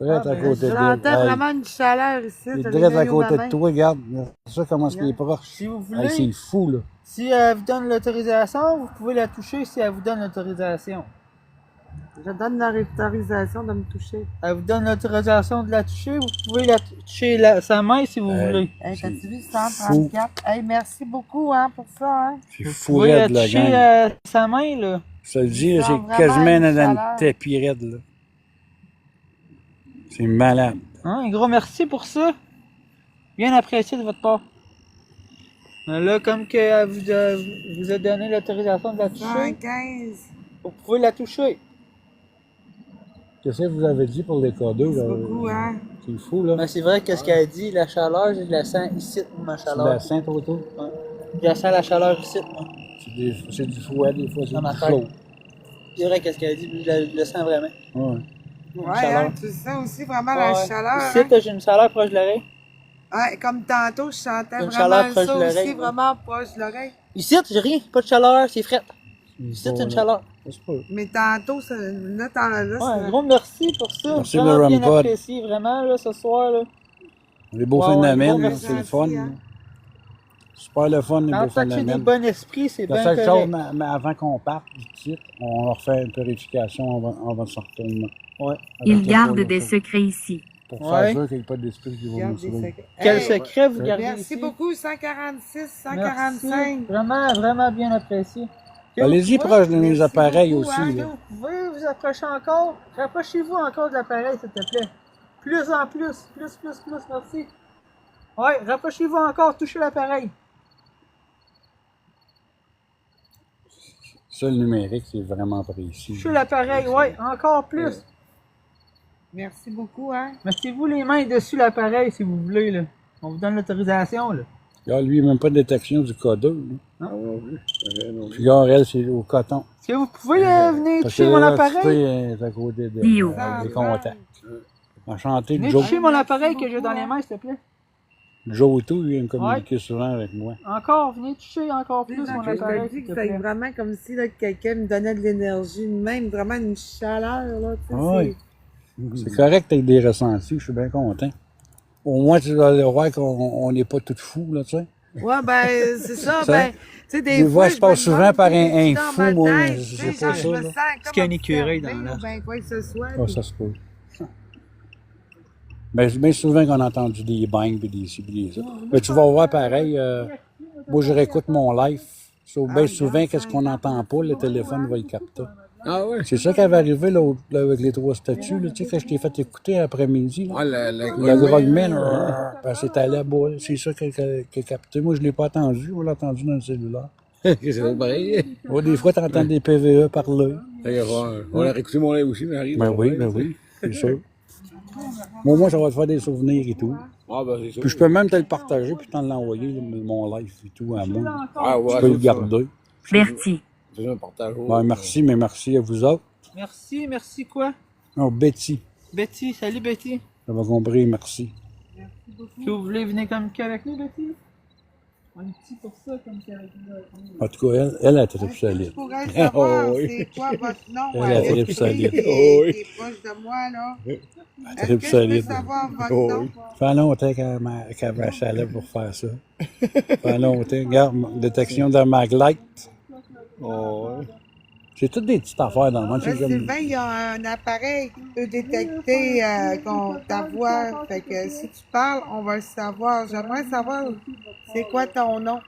Direct Ah, à ben, côté Je d'elle. sentais Hey, vraiment une chaleur ici. il est je direct l'ai à eu côté ma de main. toi, regarde. C'est ça comment est-ce qu'il est proche. Si vous Hey, c'est voulez, fou, là. si elle vous donne l'autorisation, vous pouvez la toucher si elle vous donne l'autorisation. Je donne l'autorisation de me toucher. Elle vous donne l'autorisation de la toucher, vous pouvez la toucher sa main si vous Hey. voulez. Hey, C'est t'as-tu vu 134? Hey, merci beaucoup, hein, pour ça, hein? C'est Vous fou, pouvez la raide, la toucher gang. sa main, là. Je te le dis, là, sent c'est vraiment quasiment une dans chaleur. une tapis raide, là. C'est malade. Hein, un gros merci pour ça. Bien apprécié de votre part. Mais là, comme que elle vous a donné l'autorisation de la toucher, 115. vous pouvez la toucher. Qu'est-ce que vous avez dit pour les K2, Merci là? beaucoup, hein? C'est fou, là. Mais c'est vrai qu'est-ce qu'elle a dit, la chaleur, je la sens ici, ma C'est chaleur. la Sainte autour. Ouais. Je sens la chaleur ici, moi. C'est du fouet, des fois, c'est Dans ma du tête. chaud. C'est vrai qu'est-ce qu'elle a dit, je le sens vraiment. Ouais. Ouais, chaleur. hein, tu sens aussi vraiment la Ouais. chaleur, Ici, hein? j'ai une chaleur proche de l'oreille. Ouais, comme tantôt, je sentais Une vraiment chaleur proche ça de l'oreille, aussi, ouais. vraiment proche de l'oreille. Ici, j'ai rien, pas de chaleur, c'est frais. Ici, c'est Bon, une là. chaleur. Ça se peut. Mais tantôt, là, Ouais, un c'est... gros merci pour ça. Merci, Vraiment le bien Rampod. apprécié, vraiment, là, ce soir, là. Les beaux Ouais, ouais, phénomènes, gros là, merci. c'est le fun. Gentil, là. hein. Super le fun, les Quand beaux tu as des phénomènes. bon esprit, c'est La bien seule chose, correct. mais avant qu'on parte du site, on leur fait une purification avant de sortir. Ouais. Il garde des secrets ici. Pour Ouais. faire sûr qu'il n'y ait pas d'esprit qui va nous Garde des sauver. secrets. Quel Hey, secret vous gardez merci ici? beaucoup, 146, Merci. 145. Vraiment, vraiment bien apprécié. Et Allez-y vous pouvez- proche de mes Merci appareils beaucoup, aussi. hein, là. Vous pouvez vous approcher encore. Rapprochez-vous encore de l'appareil, s'il te plaît. Plus en plus. Plus, merci. Ouais, rapprochez-vous encore, touchez l'appareil. Ça, le numérique, c'est vraiment précis. Touchez l'appareil, ouais, encore plus. Merci beaucoup, hein. Mettez-vous les mains dessus l'appareil si vous voulez, là. On vous donne l'autorisation, là. Regarde, lui, même pas de détection du codeur. Là. Ah, moi non plus. Non Puis plus. regarde, elle, c'est au coton. Est-ce que vous pouvez venir Parce que toucher mon là, appareil? tu est à côté de Lio. des contacts. Enchanté, Venez Joe. toucher mon appareil Merci que j'ai dans beaucoup, les hein. mains, s'il te plaît. Joe tout, il vient me communiquer souvent avec moi. Encore, venez toucher encore plus mon Je appareil, te s'il dis te que c'est plaît. vraiment comme si là, quelqu'un me donnait de l'énergie, même vraiment une chaleur, là, tu sais. Ah oui. C'est correct avec des ressentis, je suis bien content. Au moins, tu vas le voir qu'on n'est pas tout fous, là, tu sais. Ouais, ben, c'est ça, Ça, ben, tu sais, des des fois, fois, je je passe me souvent demande, par tu sais, un je suis dans fou, ma moi, tête, je tu sais sais, pas genre, ça, je me là. sens Parce qu'il y a comme une écureuil dans observée, l'air. ou ben quoi que ce soit. Ah, puis- ça se peut. Ben, bien souvent qu'on a entendu des bangs et des ci pis des ça. Mais tu vas voir pareil, moi je réécoute mon live. Bien souvent, qu'est-ce qu'on n'entend pas, le téléphone va le capter. Ah ouais? C'est ça qui avait arrivé là, là, avec les 3 statues, là, tu sais, quand je t'ai fait écouter après-midi. Ah, Le Grogman, parce que c'était à la boule. C'est ça qui a capté. Moi, je ne l'ai pas entendu. On l'a entendu dans le cellulaire. c'est pas pareil. Ouais, des fois, tu entends des PVE parler. On a réécouté mon live aussi, mais arrive. Ben oui, c'est sûr. Moi, ça va te faire des souvenirs et tout. Ah, ben c'est ça. Puis je peux même te le partager puis t'en l'envoyer, là, mon live et tout à moi. Ah, ouais, Tu peux le ça, garder. Bertie. C'est un partage. Ben, merci, mais merci à vous autres. Merci, merci quoi? Oh, Betty, Betty, salut Betty. j'avais compris, merci. Est-ce que vous voulez venir communiquer avec nous, Betty? On est petit pour ça, communiquer avec nous. En tout cas, elle a très Je solide. pourrais savoir Oh, oui. c'est quoi votre nom, Elle a Betty, triple solide. qui Oh, oui. est proche de moi, là. Est-ce Triple que je peux solide. savoir votre Oh, nom? oui. Ça fait longtemps qu'elle m'achalait pour faire ça. Ça fait longtemps. Regarde, détection de Maglite. Oh, ouais. C'est toutes des petites affaires dans le monde. C'est comme- Sylvain, il y a un appareil qui peut détecter ta voix. Fait que si tu parles, on va le savoir. J'aimerais savoir c'est quoi ton nom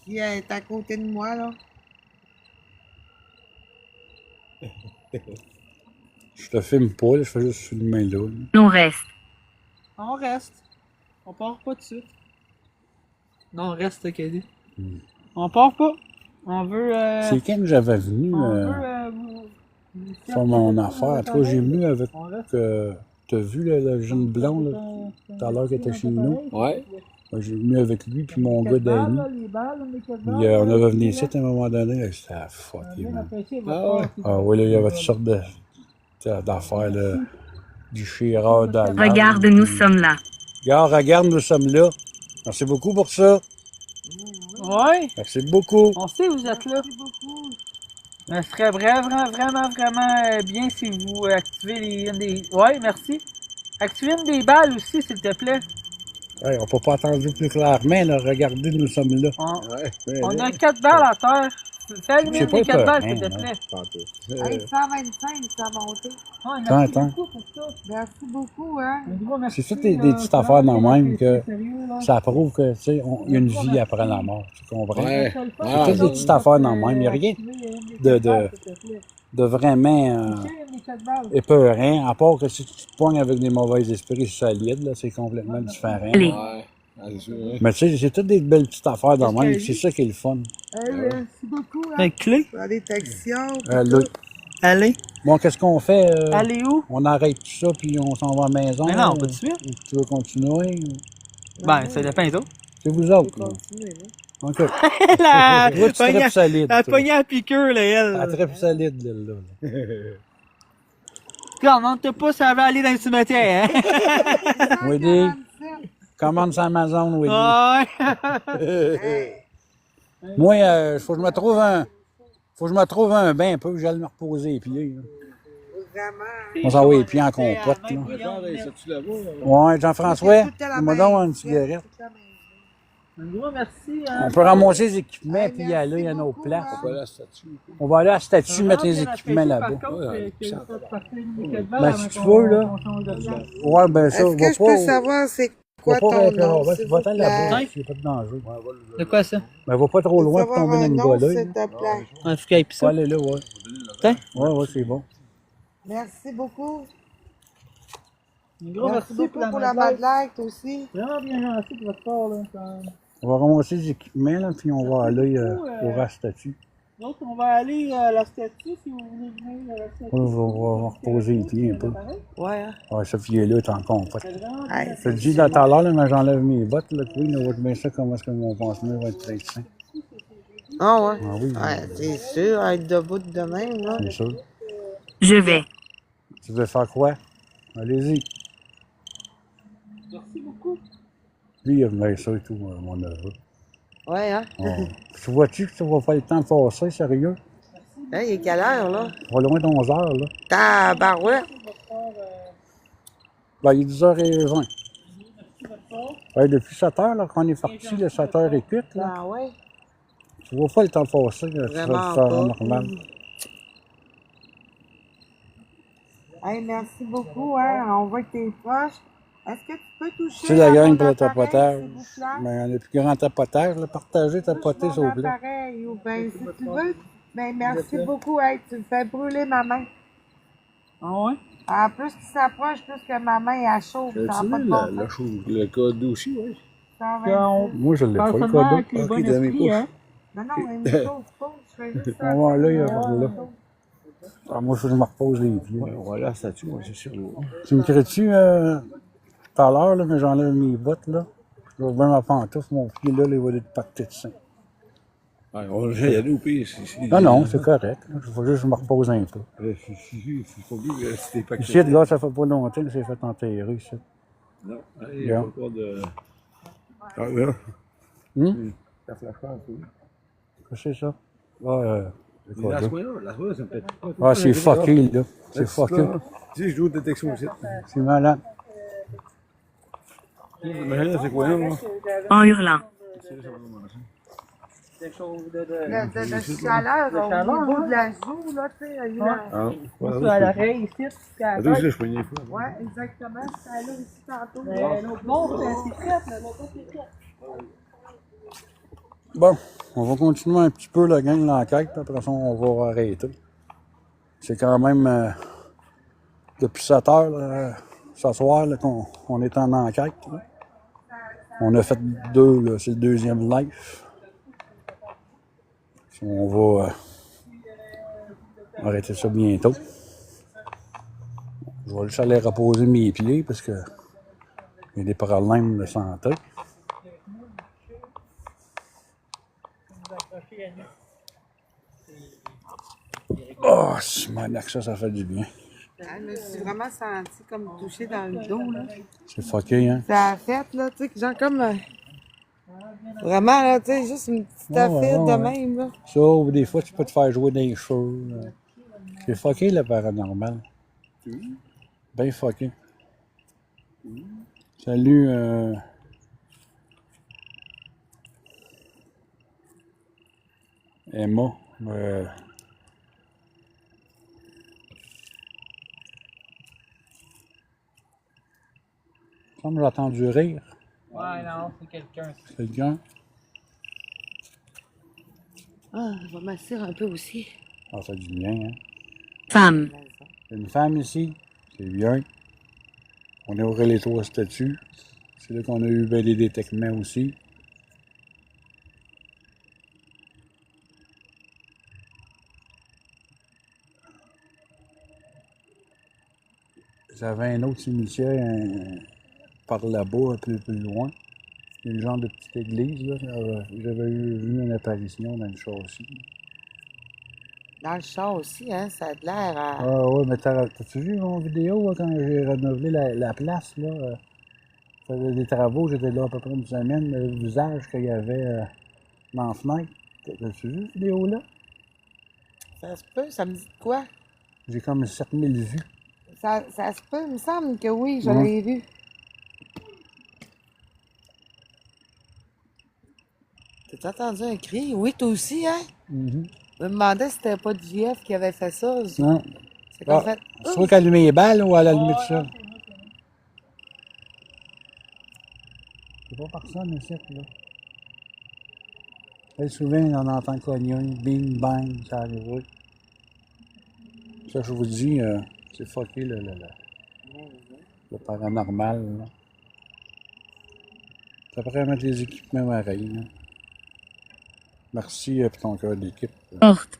qui est à côté de moi, là. Je te filme pas, là, je fais juste filmer là. On reste. On reste. On part pas tout de suite. Non, on reste, Caddy. On part pas. On veut. C'est quand que j'avais venu on veut faire mon affaire. Toi, j'ai venu avec. On reste. T'as vu le jeune blond là, tout à l'heure qui était chez nous? Ouais. Moi, j'ai venu avec lui puis mon gars Danny. Puis, on avait venu ici à un moment donné. Là, c'était fucké, man. Ah ouais. Ah oui, là, il y avait toutes sortes d'affaires, là. Du chirard d'alerte. Regarde, nous sommes là. Regarde, nous sommes là. Merci beaucoup pour ça. Ouais, Merci beaucoup. on sait que vous êtes là. Mais ce serait vraiment bien si vous activez une des. Ouais, merci. Activez une des balles aussi, s'il te plaît. Hey, on peut pas attendre plus clairement, là. Regardez, nous sommes là. On a 4 balles à terre. Fais allumer C'est pas les 4 balles, peur, s'il te hein, plaît. Hey, 125, ça a monté. Ouais, merci Attends. beaucoup pour ça. Merci beaucoup, hein. Un gros merci, C'est toutes des là. petites affaires dans le même que Sérieux, là. ça prouve que, tu sais, il y a une vie après la mort. Tu comprends? Ouais. C'est C'est toutes des petites affaires dans le même. Il n'y a rien de vraiment épeurant, à part que si tu te pognes avec des mauvais esprits solides, là, c'est complètement différent. Allez. Ouais. Ah, c'est sûr, hein. Mais tu sais, c'est toutes des belles petites affaires dans le même. C'est ça qui est le fun. Hey, merci beaucoup, hein. Avec clé. Pour la détection. Là, Allez. bon, qu'est-ce qu'on fait? Allez où? On arrête tout ça puis on s'en va à la maison? Mais non, pas de suite. Ou tu veux continuer? Ben, ça dépend des autres. C'est vous autres, là. Continuez, là. OK. La Toi, tu tripes solide. Elle a toi. pogné à piqueur, là, Elle elle. tripe solide, là. Regarde, monte pas, ça va aller dans le cimetière, hein? Woody, commande sur Amazon, Woody. Ouais. Moi, faut que je me trouve un bain un peu, que j'aille me reposer les pieds. Là. Vraiment. On s'en va les pieds en compote, là. Ça-tu là-bas? Ouais, Jean-François, dis-moi donc une cigarette. Un gros merci. Hein. On peut ramasser les équipements puis y aller à nos places. Pas la statue. On va aller à la statue, mettre les équipements là-bas. Ben, si tu veux, là. Ouais, ben ça, Est-ce on va que je peux pas... savoir c'est Va quoi pas ton répéter, nom, va s'il va vous t'en plaît? là-bas, il n'y a pas de danger. De quoi ça? Ben, va pas trop loin pour tomber dans une nom, golaille. s'il te plaît. Un foucaille pis Faut ça. aller là, ouais. Tiens. Ouais, c'est bon. Merci beaucoup. Un gros Merci merci beaucoup pour la Madeleine aussi. Vraiment bien gentil de votre part, là. On va ramasser les équipements, là, puis on va aller au statue. L'autre, on va aller à la statue si vous voulez venir à la statue. On va reposer les pieds un peu. Ouais, hein? Ouais, ce pied-là est en compote. C'est vraiment Ouais, Je te c'est dis là, tout à l'heure, là, mais j'enlève mes bottes, là, oui, on va te mettre ça comment est-ce que mon pansement va être très sain. Ah ouais? Ah oui, Ouais, c'est sûr, être debout de même, là. c'est sûr. Je vais. Tu veux faire quoi? Allez-y. Merci beaucoup. Lui, il a mis ça et tout, mon neveu. Ouais, hein? Ah. Tu vois-tu que tu vas pas le temps de passer, sérieux? Hein, il est quelle heure, là? Pas loin d'11h, là. Tabarouette! Ben, il est 10h20. Ouais, depuis 7h, là, qu'on est parti, le 7h08, là. Ah ouais? Tu vois pas le temps passer, là, tu vas Vraiment le faire pas. normal. Hey, merci beaucoup, hein? On voit que t'es proche. Est-ce que tu peux toucher Tu sais, la à gang mon pour le appareil, tapotage, s'il vous plaît? mais on a plus grand tapotage, là. Partagez, tapotez, Touche s'il mon vous plaît. appareil, ou ben, si tu veux. Ben, merci beaucoup, hey, tu me fais brûler ma main. Ah ouais? En plus qu'il s'approche, plus que ma main est chaude. Ça Tu n'a pas sais, de bon sens. chose, le code aussi, oui. 126. Moi, je l'ai Parle pas, le seulement code. avec les Ok, bons dans mes esprits, poches. hein? Non, non, mais une chose, je fais juste ça. On va là, il va par là. Ah, moi, il faut que je me repose les pieds. Ouais, on va là, la statue, ouais, c'est sûr. Tu me crées-tu tout à l'heure, là, mais j'enlève mes bottes, là. Je vais bien ma pantoufle, mon pied, là, il va être pacté de sang. Ouais, on va y aller au pire. Non, non, c'est correct. Il faut juste que je me repose un peu. C'est pas mieux si t'es pas Ici, là, ça fait pas longtemps que c'est fait enterrer, ça. Non, il n'y a pas encore de. Ah, là. Ça flash pas un peu. Qu'est-ce que c'est ça? Ah, c'est quoi, La là? soirée, ça me fait. Ah, c'est fucké, là. C'est fucké. Tu sais, je joue de détection aussi. C'est malade. Mais là, c'est quoi, là, moi? En hurlant. Quelque chose de... De chaleur, au niveau de la joue, là, tu sais, il y a Ah, Ça à l'oreille ici, puis à la Attends, tête. je poignais fois. Ouais, exactement. C'est là ici tantôt. Mais l'autre bord, c'est fait, là, l'autre bord, c'est fait. Bon, on va continuer un petit peu la gang de l'enquête, puis après ça, on va arrêter. C'est quand même depuis 7 heures, là, ce soir, là, qu'on est en enquête. Là. On a fait 2, là, c'est le 2e live. On va arrêter ça bientôt. Je vais juste aller reposer mes pieds parce que il y a des problèmes de santé. Oh, c'est que ça fait du bien. Je me suis vraiment sentie comme touchée dans le dos, là. C'est fucké, hein? Ça a fait, là, tu sais, genre comme... vraiment, là, tu sais, juste une petite Ouais, affaire ouais, de ouais. même, là. Ça, ou des fois, tu peux te faire jouer dans les cheveux. C'est fucké, le paranormal. Ben fucké. Salut, Emma. Comme j'ai entendu rire, Ouais, non, c'est quelqu'un. quelqu'un. Ah, je vais m'asseoir un peu aussi. Ah, ça dit bien, hein? Femme. Il y a une femme ici, c'est bien. On est au les 3 statues. C'est là qu'on a eu ben, des détectements aussi. J'avais un autre cimetière par là-bas, un peu plus loin. Une genre de petite église, là. J'avais vu une apparition dans le châssis. Dans le char aussi, hein, ça a de l'air à... Ah ouais, mais t'as-tu vu mon vidéo là, quand j'ai rénové la place, là? Je faisais des travaux, j'étais là à peu près une semaine, le visage qu'il y avait dans la fenêtre. T'as-tu vu cette vidéo-là? Ça se peut, ça me dit de quoi? J'ai comme 7000 vues. Ça se peut, il me semble que oui, je l'ai vu. T'as entendu un cri? Oui, toi aussi, hein? Je me demandais si c'était pas du JF qui avait fait ça. Non. C'est comme Ah, fait... c'est toi qui as allumé les balles ou elle a allumé tout seul? C'est pas personne ici, là. Très souvent, on entend cogner, bing, bang, ça arrive. Ça, je vous dis, c'est fucké, le paranormal, là. Ça pourrait mettre les équipements pareils, là. Merci pour ton cœur d'équipe. Porte.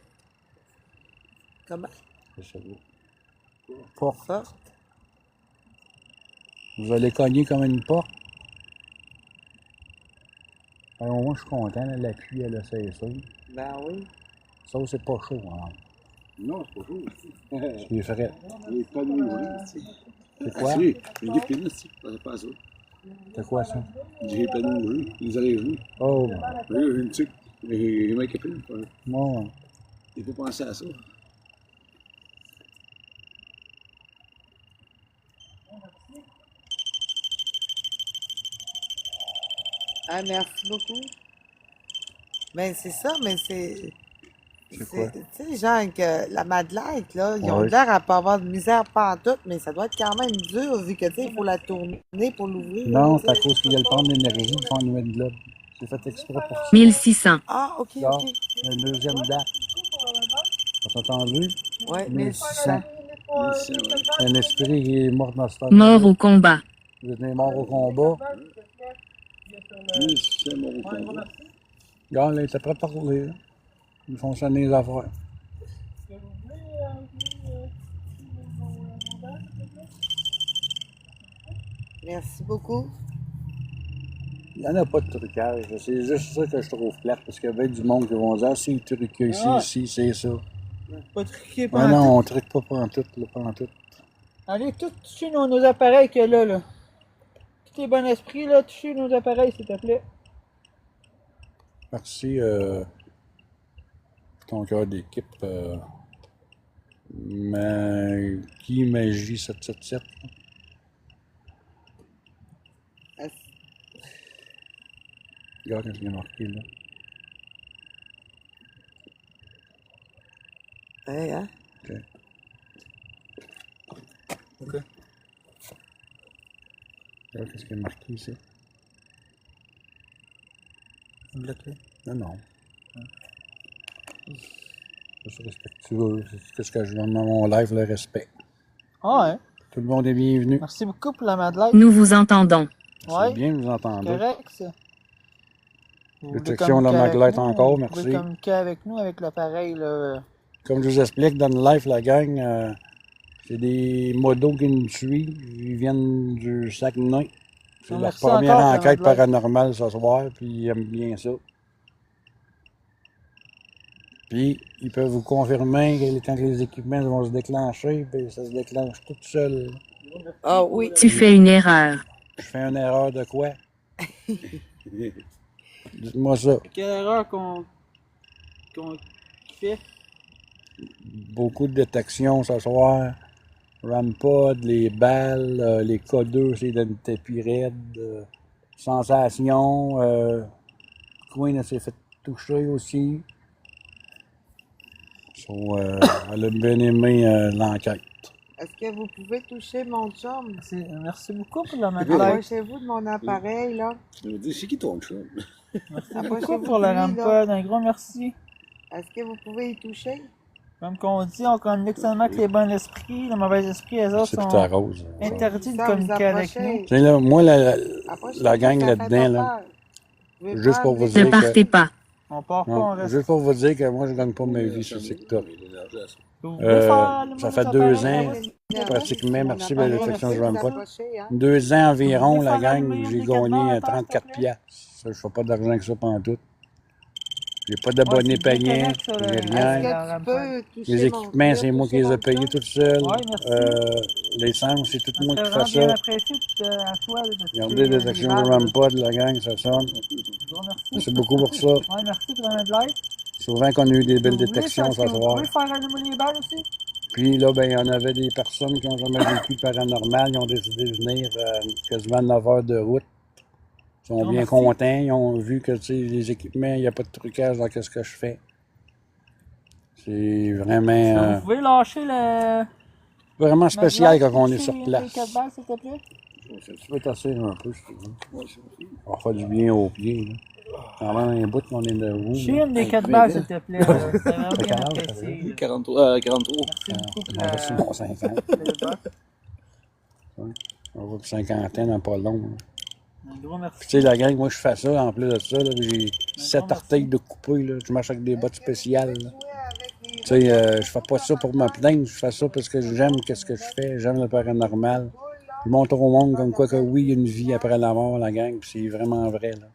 Comment? Je sais pas. Porte. Forte. Vous allez cogner comme une porte. Alors, moi, je suis content, là, l'appui, elle a cessé. Ben oui. Ça, c'est pas chaud, hein. Non, c'est pas chaud. C'est frais. Les panneaux ouvriers, tu sais. C'est quoi? Si, il y a des pins, tu sais. C'est pas ça. C'est quoi, ça? Des panneaux ouvriers, les allées-vous. Oh, Là, une tuque. Les mecs qui pins. bon. Il faut penser à ça. Ah, merci beaucoup. Ben, c'est ça, mais c'est. C'est quoi? Tu sais, genre que la Madeleine, là, ils ont Ouais. l'air à pas avoir de misère pantoute, mais ça doit être quand même dur, vu que, tu sais, il faut la tourner pour l'ouvrir. Non, tu c'est à sais. cause qu'il y a le temps d'énergie de faire une nouvelle globe. C'est fait exprès pour ça. 1600. Ah, ok, Regarde, ok. une deuxième date. T'as entendu? Ouais, 1600. 1600. Un esprit qui est mort dans ce temps. Mort au combat. Vous êtes mort au combat. C'est mon combat. Regarde, là, il était prêt à parler. Là. Ils font sonner les affaires. Merci beaucoup. Il n'y en a pas de trucage. C'est juste ça que je trouve plate. Parce qu'il y a bien du monde qui vont dire, ah, c'est truqué ici, Ah. ici, c'est ça. Pas truqué Ah pendant non, on truque pas pantoute, là, pantoute. Allez, tout toucher nos appareils qu'il y a là. Tout est bon esprit, là, touchez nos appareils, s'il te plaît. Merci pour ton cœur d'équipe. Qui Magie 777. là. Regarde ce qu'il y a marqué là. Ouais, hein? OK. OK. Regarde ce qu'il y a marqué ici. Bloqué. Non, non. C'est respectueux. C'est ce que je demande dans mon live, le respect. Ah, ouais. Tout le monde est bienvenu. Merci beaucoup pour la Madeleine. Nous vous entendons. C'est bien que vous entendez. Correct, ça. Vous voulez Détection de la communiquer avec Maglite nous, encore, Vous pouvez merci. communiquer avec nous avec l'appareil, là. Comme je vous explique dans le live, la gang, c'est des modos qui nous suivent. Ils viennent du Saguenay. C'est leur Merci première encore, enquête Madeleine. paranormale ce soir, puis ils aiment bien ça. Puis, ils peuvent vous confirmer que quand les équipements vont se déclencher, puis ça se déclenche tout seul. Ah oui. Tu fais une erreur. Je fais une erreur de quoi? Dites-moi ça. Quelle erreur qu'on fait? Beaucoup de détection ce soir. Rampod, les balles, les K2, c'est d'un tapis raide. Sensation. Queen s'est fait toucher aussi. So, elle a bien aimé l'enquête. Est-ce que vous pouvez toucher mon chum? Merci beaucoup pour la Ouais. Madeleine. Approchez-vous de mon appareil, là. Je me dis, c'est qui ton chum? Merci Approchez-vous beaucoup de pour le lui, là. rampod. Un gros merci. Est-ce que vous pouvez y toucher? Comme qu'on dit, on communique seulement avec les bons esprits. Les mauvais esprits, eux autres, C'est sont ta rose. interdits de Ça, vous communiquer avec approchez. nous. Tu sais, là, moi, la Approchez-vous, gang ça fait là-dedans, pas là, peur. Vous pouvez juste pour prendre vous des- dire Ne partez pas. On part pas, on non, reste. juste pour vous dire que moi, je gagne pas ma vie sur TikTok. Vous voulez faire le Ça mauvais fait appareil, 2 ans, là? pratiquement, merci pour Mon la appareil, détection merci de de vous Rampod. approcher, hein. 2 ans environ, Vous la voulez faire gang, allumer j'ai des quatre gagné barres, 34 s'il te plaît? piastres. Ça, je fais pas d'argent que ça pantoute. J'ai pas d'abonnés Ouais, c'est bien payants, correct, ça, j'ai le- rien. Est-ce que tu peux toucher Les équipements, c'est moi qui les ai payés tout seul. Ouais, merci. L'essence, c'est tout Ça moi serait qui vraiment fais bien ça. apprécié à toi de Regardez toucher, la détection les de balles. Rampod, la gang, ça sonne. Je vous remercie. Merci beaucoup pour ça. Ouais, merci pour la Madeleine. Souvent qu'on a eu des belles Vous voulez détections ça, ce est-ce que vous soir. pouvez faire allumer les balles aussi? Puis là, ben, il y en avait des personnes qui n'ont jamais vécu de paranormal. Ils ont décidé de venir quasiment 9 heures de route. Ils sont Oh, bien merci. contents. Ils ont vu que tu sais, les équipements, il n'y a pas de trucage dans ce que je fais. C'est vraiment, Vous pouvez lâcher le... vraiment spécial Madeleine, quand on est toucher sur les place. 4 balles, s'il te plaît? Tu peux t'asseoir un peu, si tu veux. On va faire du bien aux pieds. Là. Quand même un bout qu'on est de vous. Toucher là. une des 4 balles, s'il te plaît. là. C'est vraiment Fait bien quel âge, apprécié. là. 43. Merci beaucoup pour On va sur mon 50. le vote. On va pour 50 ans dans pas long. là. Un gros merci. Puis tu sais, la gang, moi je fais ça, en plus de ça, là, j'ai 7 orteils de coupé, là. Je marche avec des bottes spéciales, là. Tu sais, je fais pas ça pour me plaindre, je fais ça parce que j'aime ce que je fais, j'aime le paranormal. Je montre au monde comme quoi que oui, il y a une vie après la mort, la gang, puis c'est vraiment vrai, là.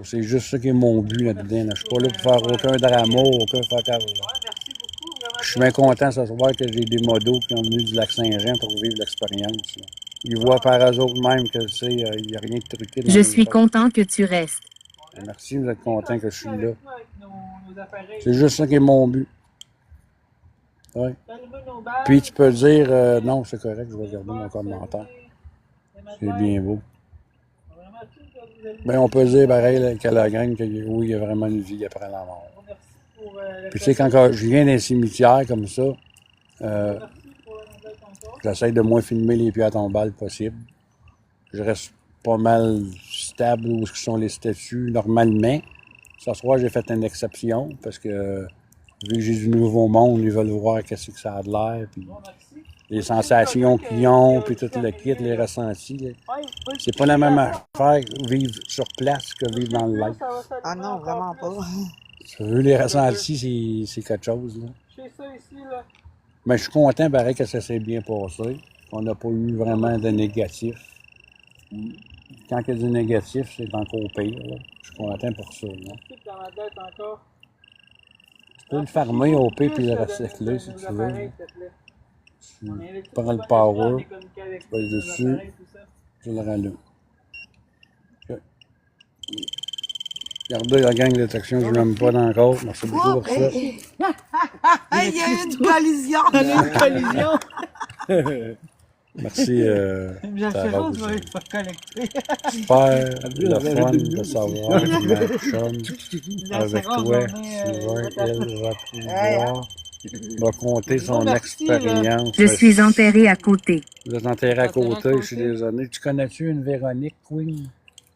C'est juste ça qui est mon but là-dedans, là. Je suis pas là pour faire aucun drama, aucun fatal, là. Je suis bien content ce soir que j'ai des modos qui ont venu du lac Saint-Jean pour vivre l'expérience, là. Ils voient par eux autres même que, tu sais, il n'y a rien de truqué dans Je les suis choses. content que tu restes. Merci, vous êtes content que je suis là. Avec nos appareils. C'est juste ça qui est mon but. Ouais. Allumez nos balles. Puis tu peux dire, non, c'est correct, je vais garder mon commentaire. C'est bien beau. Vraiment, tout ce que vous avez dit. Ben, on peut dire pareil là, qu'à la graine que oui, il y a vraiment une vie après la mort. Merci pour le Puis tu sais, quand je viens d'un cimetière comme ça, merci pour la nouvelle console. j'essaie de moins filmer les pieds à tombales possible. Je reste pas mal stable où sont les statues normalement. Ce soir, j'ai fait une exception parce que vu que j'ai du nouveau monde, ils veulent voir qu'est-ce que ça a de l'air. Puis Bon, merci. les sensations qu'ils ont, puis tout le kit, les ressentis. Là. C'est pas la même affaire vivre sur place que vivre dans le lac. Ah non, vraiment pas. Vu les ressentis, c'est quelque chose. Là. Chez ça ici, là. Mais je suis content, pareil, que ça s'est bien passé. On n'a pas eu vraiment de négatif. Quand il y a du négatif, c'est encore pire. Là. Je suis content pour ça. Là. Merci dans la tête encore. Tu peux le fermer au pire puis le recycler si tu veux. Tu prends le power, tu passes dessus, je le rallume. OK. Regardez la gang de détection, je ne l'aime pas encore. Merci beaucoup pour ça. Hey, il y a eu une collision! Collision! Merci, J'assurance, Rose. je vais pas collecter. Super, le fun de savoir que ma chum, avec toi, Sylvain, elle va pouvoir va compter son Merci, là. expérience. Je suis enterré à côté. Vous êtes enterré à côté, je suis désolé. Tu connais-tu une Véronique Queen?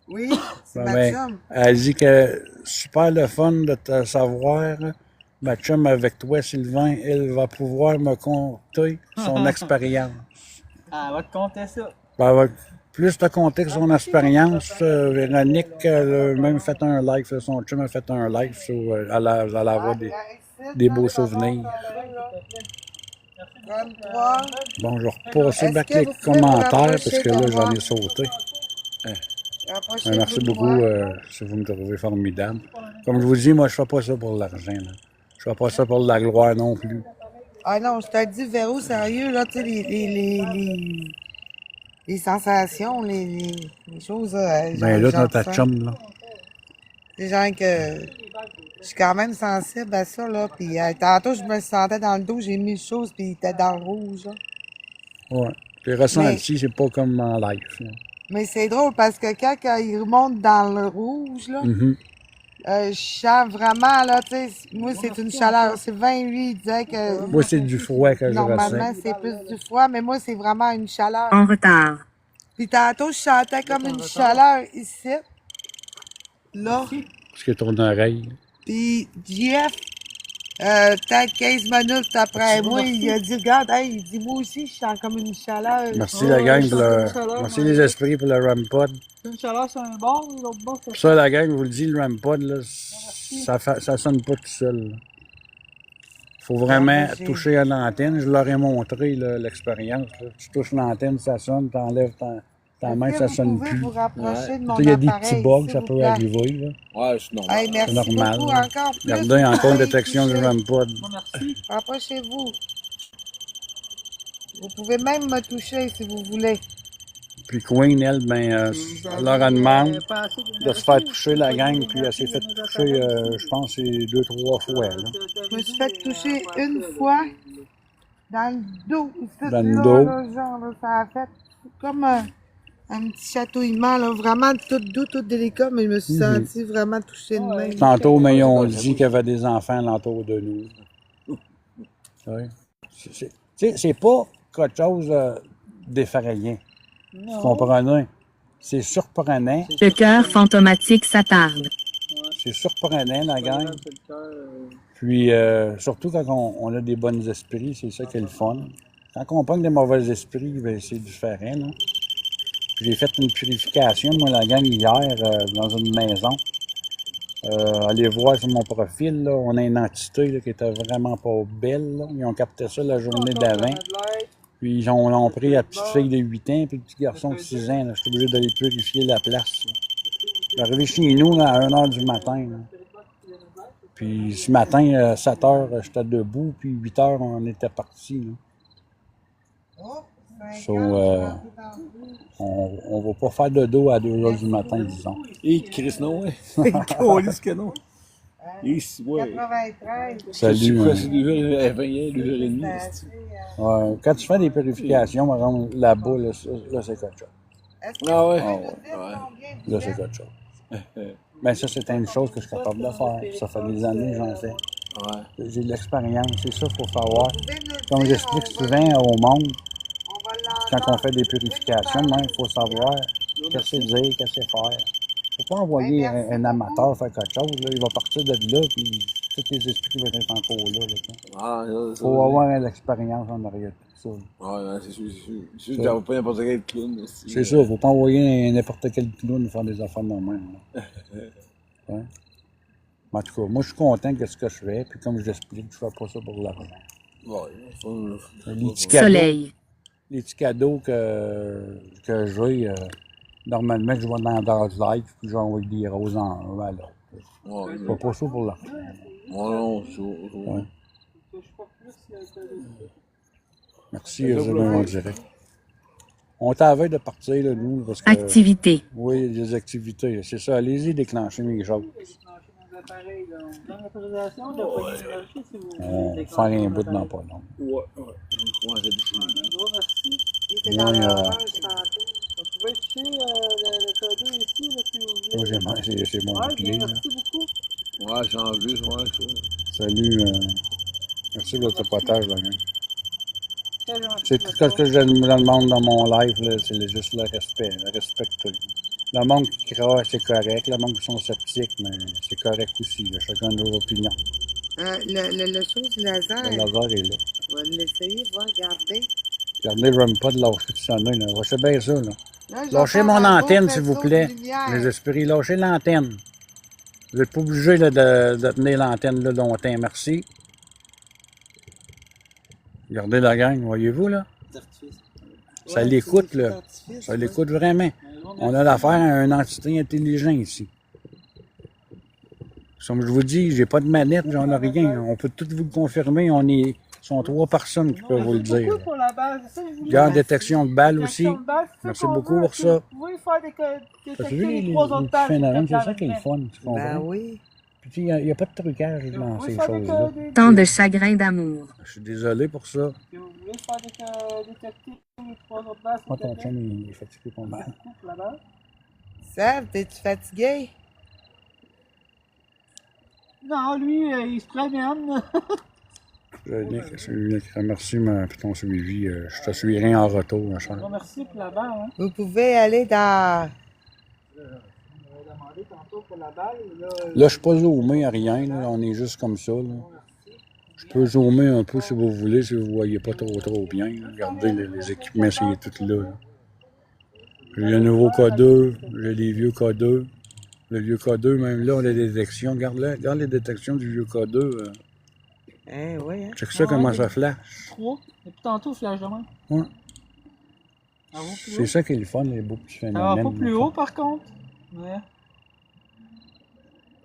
Oui, c'est Ouais, ma ben, chum. elle dit que super le fun de te savoir. Ma chum avec toi, Sylvain, elle va pouvoir me conter son expérience. Ah, elle va te compter ça. Ben, elle va plus te conter que son expérience. Véronique, elle a même fait un live, son chum a fait un live, sur, elle allait avoir des beaux souvenirs. 23. Bon, je vais repasser Est-ce back que les vous pouvez commentaires vous parce rapprocher que là, de j'en moi? ai sauté. Rapprochez-vous Merci de beaucoup moi. si vous me trouvez formidable. Comme je vous dis, moi, je fais pas ça pour l'argent. Là. Je fais pas ça pour la gloire non plus. Ah non, je te dis, Véro, sérieux, là, tu sais, les sensations, les choses, Ben là, j'en t'as ta ressens. chum, là. C'est genre que je suis quand même sensible à ça, là. Puis tantôt, je me sentais dans le dos, j'ai mis une chose, puis il était dans le rouge, là. Ouais. Les ressentis, c'est pas comme en live. Là. Mais c'est drôle parce que quand il remonte dans le rouge, là, Mhm. je sens vraiment, là, tu sais, moi, c'est une chaleur. Sylvain, lui, il disait que Moi, c'est du froid que je normalement, ressens. c'est plus du froid, mais moi, c'est vraiment une chaleur. En retard. Puis tantôt, je sentais comme une chaleur ici, là. Parce que ton oreille. Puis Jeff, peut-être 15 minutes après moi, il a dit, regarde, hey, il dit, moi aussi, je sens comme une chaleur. Merci la gang pour le. Merci les esprits pour le RAMPod. Une chaleur sur un bord, l'autre bord, c'est Pour ça, la gang, je vous le dis, le RAMPod, là, ça sonne pas tout seul. Là. Faut vraiment Ah, j'ai- toucher à l'antenne. Je leur ai montré là, l'expérience. Là. Tu touches l'antenne, ça sonne, t'enlèves ta main, Est-ce ça que sonne vous pouvez plus. vous rapprocher de mon Il y a des appareil, petits bugs, s'il ça vous peut plaît? arriver. Là. Ouais, c'est normal. Hey, merci C'est normal, beaucoup, là. encore plus. Regardez, encore une Hey, détection du touchez. RAMPod. bon, merci. Rapprochez-vous. Vous pouvez même me toucher si vous voulez. Puis Queen, elle, ben, elle leur demande de se faire toucher la gang, puis elle s'est fait toucher, je pense, c'est 2-3 fois. Là. Je me suis fait toucher une fois dans le dos. Ici, Dans le là, dos. là, genre, là, ça a fait comme un petit chatouillement, là, vraiment tout doux, tout délicat, mais je me suis sentie vraiment touchée de même. Tantôt, mais ils ont dit qu'il y avait des enfants alentour de nous. Oui. C'est pas quelque chose d'effrayant. Vous comprenez? C'est surprenant. Le cœur fantomatique s'attarde. C'est surprenant, la gang. Puis, surtout quand on a des bons esprits, c'est ça qui est le fun. Quand on pogne des mauvais esprits, ben, c'est différent. Là. J'ai fait une purification, moi, la gang, hier, dans une maison. Allez voir sur mon profil, là, on a une entité là, qui était vraiment pas belle. Là. Ils ont capté ça la journée d'avant. Puis ils l'ont pris la petite fille de 8 ans, puis le petit garçon de 6 ans. Là. Je suis obligé d'aller purifier la place. Là. Je suis arrivé chez nous là, à 1h du matin. Là. Puis ce matin, à 7h, j'étais debout, puis 8h, on était partis. So, on va pas faire de dos à 2h du matin, disons. Et Chris, non, ouais. Câlisse que non. Et si, ouais. 93. Salut. C'est quoi, c'est 2h30, c'est-tu? Ouais, quand tu fais des purifications, par exemple, là-bas, là, c'est quelque chose. Ah ouais? Ah ouais. Là, c'est quelque chose. Mais ça, c'est une chose que je suis capable de faire. Ça fait des années que j'en fais. Ouais. J'ai de l'expérience, c'est ça qu'il faut savoir. Comme j'explique souvent au monde, quand on fait des purifications, il faut savoir qu'est-ce que c'est dire, qu'est-ce que c'est faire. Il ne faut pas envoyer un amateur faire quelque chose. Là. Il va partir de là, puis tous les esprits vont être encore là. Ah, Il faut avoir l'expérience en arrière de tout ça. Ouais, c'est sûr, c'est sûr. C'est sûr que j'en pas n'importe quel clown aussi. C'est ça, il ne faut pas envoyer n'importe quel clown faire des affaires de même. Ouais. En tout cas, moi, je suis content de ce que je fais, puis comme je l'explique, je ne fais pas ça pour l'argent. Ouais, Soleil. Les petits cadeaux que j'ai, normalement, je vais dans Dodge Life, puis j'envoie des roses en voilà. Ouais, Je fais pas ça pour l'argent. non, c'est Ouais. Merci, on dirait. On est à la veille de partir, là, nous, parce que... Activité. Oui, des activités, c'est ça. Allez-y déclencher mes choses. On va faire un bout dans pas long. Ouais, ouais. Ouais, c'est difficile. Moi, Vous pouvez toucher le code ici, là, si vous voulez. moi, c'est mon Ouais, clé. bien, Là. merci beaucoup. Ouais, j'ai envie, ouais, ça. Salut, merci pour votre partage, la gang. Très gentil, C'est tout ce que je demande dans mon live, là, c'est juste le respect, respecter. Le monde qui croit, c'est correct. Le monde qui sont sceptiques, mais c'est correct aussi. Là. Chacun a leur opinion. Le chose laser, Le laser est là. on va l'essayer, voir, regarder. Regardez, je ne pas de lâcher tout sonner. Là. Lâchez bien ça. Là. Là, je vais Lâchez faire mon un beau antenne, s'il vous faisceau de plaît. lumière. Les esprits, lâchez l'antenne. Vous n'êtes pas obligé là, de tenir l'antenne là longtemps. Merci. Regardez la gang, voyez-vous là? Ça l'écoute, là. Ça l'écoute vraiment. On a l'affaire à une entité intelligente ici. Comme je vous dis, j'ai pas de manette, j'en ai rien. On peut tout vous le confirmer. Sont 3 personnes qui peuvent vous le dire. Beaucoup pour la base, c'est ça que je voulais. Garde détection de balles aussi. Détection de balles, c'est ça Merci qu'on beaucoup veut. pour ça. Vous pouvez faire Parce que détecter vu les 3 autres balles. phénomènes, c'est ça qui est le fun. Tu comprends? Ben oui. Puis il n'y a pas de trucage Vous dans pouvez ces faire choses-là. Tant de chagrin d'amour. Je suis désolé pour ça. Vous voulez faire détecter les 3 autres balles, Moi, s'il ton te chum, plaît? il est fatigué pour mal. Beaucoup pour la balle. Seb, t'es-tu fatigué? Non, lui, il se promène. Nick, remercie pour ton suivi. Je te suivrai en retour, ma chère. Merci pour la balle. Hein. Vous pouvez aller dans... On va demander tantôt pour la balle. Là, Là, je ne suis pas zoomé à rien. Là. On est juste comme ça. Là. Je peux zoomer un peu si vous voulez, si vous ne voyez pas trop bien. Là. Regardez, les équipements, c'est tout là. J'ai le nouveau K2, j'ai les vieux K2. Le vieux K2, même là, on a des détections. Regarde les détections du vieux K2. Hein, oui, hein? Check ça, comment ça flash. 3. Et puis tantôt, flash de main. Ouais. Ça va plus C'est haut. ça qui est le fun, les beaux petits Ça phénomènes. va pas plus là. haut, par contre. Ouais.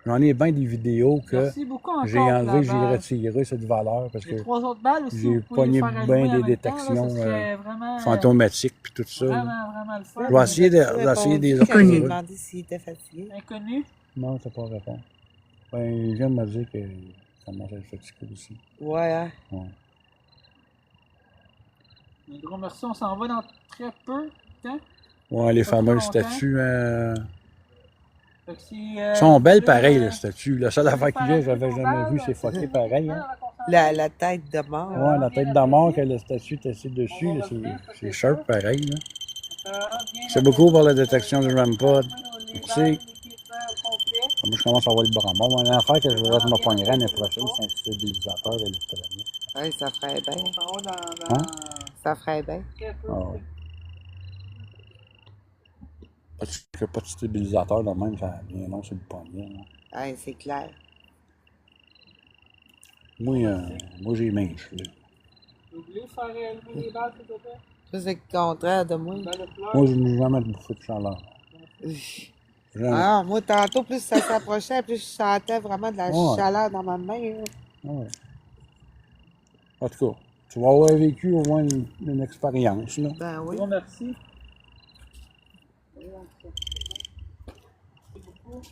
J'en ai bien des vidéos que Merci beaucoup encore j'ai pour enlevé, la j'ai balle. retiré cette valeur parce que Les 3 autres balles aussi, j'ai vous pouvez pogné les faire bien allumer en des même temps, là, détections, ça serait vraiment, fantomatiques puis tout ça. là. vraiment le fun. Je vais essayer d'essayer des autres. Quand j'ai Connu. demandé s'il était fatigué. Inconnu. Non, ça pas répondre. Ben, il vient de me dire qu'il commence à être fatigué aussi. Ouais, hein? Ouais. Un gros merci, on s'en va dans très peu de temps. Ouais, les Pas fameuses trop longtemps. statues. Fait que si, Sont belles là, pareil, les statues. La seule affaire qu'il y a, j'avais faire jamais un vu, peu c'est de fucké balle, pareil. Hein. La tête de mort. Ouais, la tête d'amour que la statue est assise dessus, là, c'est sharp pareil. Là. C'est beaucoup pour la détection du REM-pod. Merci. Moi, je commence à avoir le bras mort. Une affaire que je me pognerai l'année prochaine, c'est un stabilisateur électronique. Ouais, ça ferait bien. On s'en va Hein? Ça ferait bien. très peu. Ah ouais. Pas de stabilisateur de même, ça vient long sur le poignet. Là. Ouais, c'est clair. Moi j'ai les mains gelées. Vous voulez faire allumer les balles, s'il te plaît? Ça, c'est le contraire de moi. Une balle de fleurs? Moi, je n'ai jamais bouffé de chaleur. Jamais. Ah, moi, tantôt, plus ça s'approchait, plus je sentais vraiment de la Ouais. chaleur dans ma main. Là. Ouais. En tout cas, tu vas avoir vécu au moins une expérience. Là. Ben oui. Bon, merci.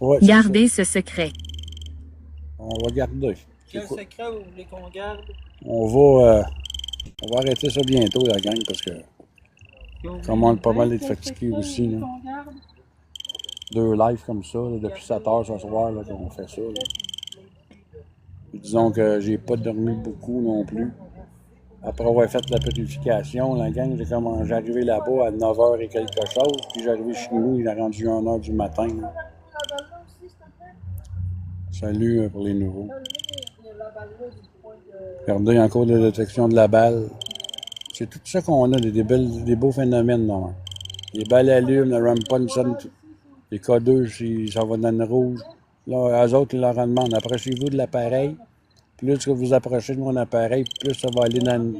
Ouais, c'est Gardez ce secret. ça. On va garder. Quel Écoute, secret vous voulez qu'on garde? on va arrêter ça bientôt, la gang, parce que comme on est pas mal d'être fatigué aussi. Là. 2 lives comme ça, là, depuis 7 heures ce soir, là, qu'on fait ça. Là. Puis disons que j'ai pas dormi beaucoup non plus. Après avoir fait la purification, la gang, j'ai arrivé là-bas à 9h et quelque chose, puis j'ai arrivé chez nous, il est rendu 1h du matin. Là. Salut pour les nouveaux. Regardez, encore de détection de la balle. C'est tout ça qu'on a, des beaux phénomènes. Là. Les balles allument, le Ramponson, les K2, ça va dans le rouge. Là, eux autres, ils leur en demandent, approchez-vous de l'appareil. Plus que vous approchez de mon appareil, plus ça va aller dans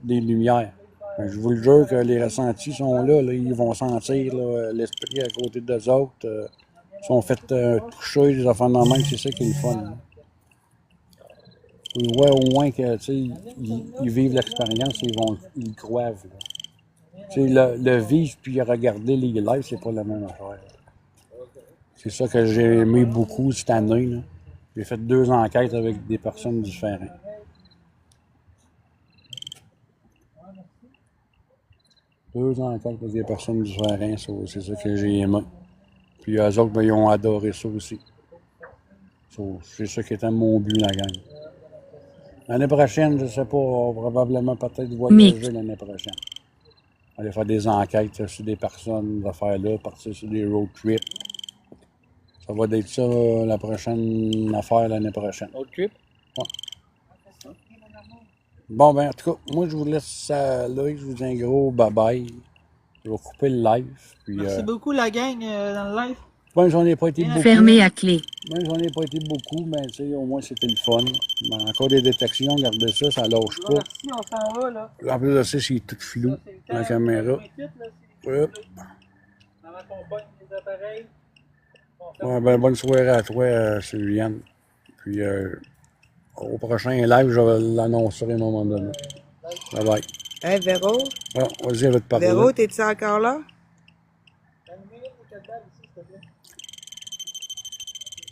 des lumières. Ben, je vous le jure que les ressentis sont là, ils vont sentir là, l'esprit à côté d'eux autres. Ils sont fait toucher, des affaires de même, c'est ça qui est le fun. Là. Ils voient au moins que, ils vivent l'expérience et ils croient. Le vivre puis regarder les lives, c'est pas la même affaire. C'est ça que j'ai aimé beaucoup cette année. Là. J'ai fait 2 enquêtes avec des personnes différentes. Deux enquêtes avec des personnes différentes, c'est ça que j'ai aimé. Puis eux autres, ben, ils ont adoré ça aussi. C'est ça qui était mon but, la gang. L'année prochaine, je sais pas, on va probablement peut-être voyager l'année prochaine. Aller faire des enquêtes sur des personnes, des affaires-là, partir sur des road trips. Ça va être ça la prochaine affaire l'année prochaine. Autre trip? Ouais. Bon, ben, en tout cas, moi, je vous laisse ça là. Je vous dis un gros bye-bye. Je vais couper le live. Puis, Merci beaucoup, la gang, dans le live. ben, j'en ai pas été beaucoup. Fermé à clé. Ben, j'en ai pas été beaucoup, mais tu sais, au moins, c'était le fun. Ben, encore des détections, regardez ça, ça lâche pas. Merci, on s'en va, là. En plus de ça, c'est tout flou, Ça, c'est le temps, la caméra. 28, là, c'est Hop. avant qu'on pogne les appareils. Ouais, ben, bonne soirée à toi, Sylviane. Puis, au prochain live, je vais l'annoncer à un moment donné. Bye bye. Hey, Véro? Bon, vas-y, elle va te parler. Véro, t'es-tu encore là?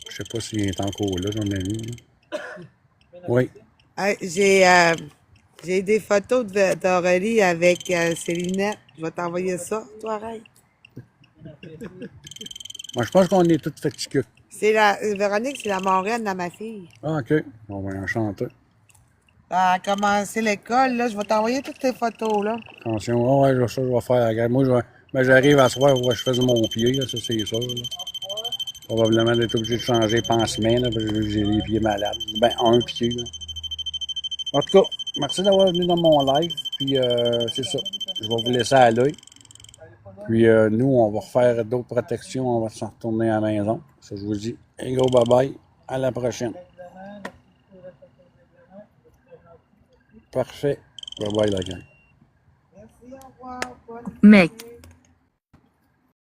Je sais pas s'il est encore là, ton ami. Là. Oui. Hey, j'ai des photos d'Aurélie avec ses lunettes. Je vais t'envoyer ça. Toi, arrête. Moi, je pense qu'on est tous fatigués. C'est Véronique, c'est la marraine de ma fille. Ah, OK. On va enchanter. Elle a commencé l'école, là. Je vais t'envoyer toutes tes photos, là. Attention. Ah, ouais, ça, je vais faire la guerre. Moi, j'arrive à soir où je fais mon pied, là, ça, c'est sûr. Là. Probablement d'être obligé de changer pansement, là, parce que j'ai les pieds malades. Ben, un pied, là. En tout cas, merci d'avoir venu dans mon live. Puis, c'est ça. Je vais vous laisser à l'œil. Puis, nous, on va refaire d'autres protections. On va s'en retourner à la maison. Ça, je vous dis. Un gros bye-bye. À la prochaine. Parfait. Bye-bye, la gang. Merci, au revoir. Bonne Mec.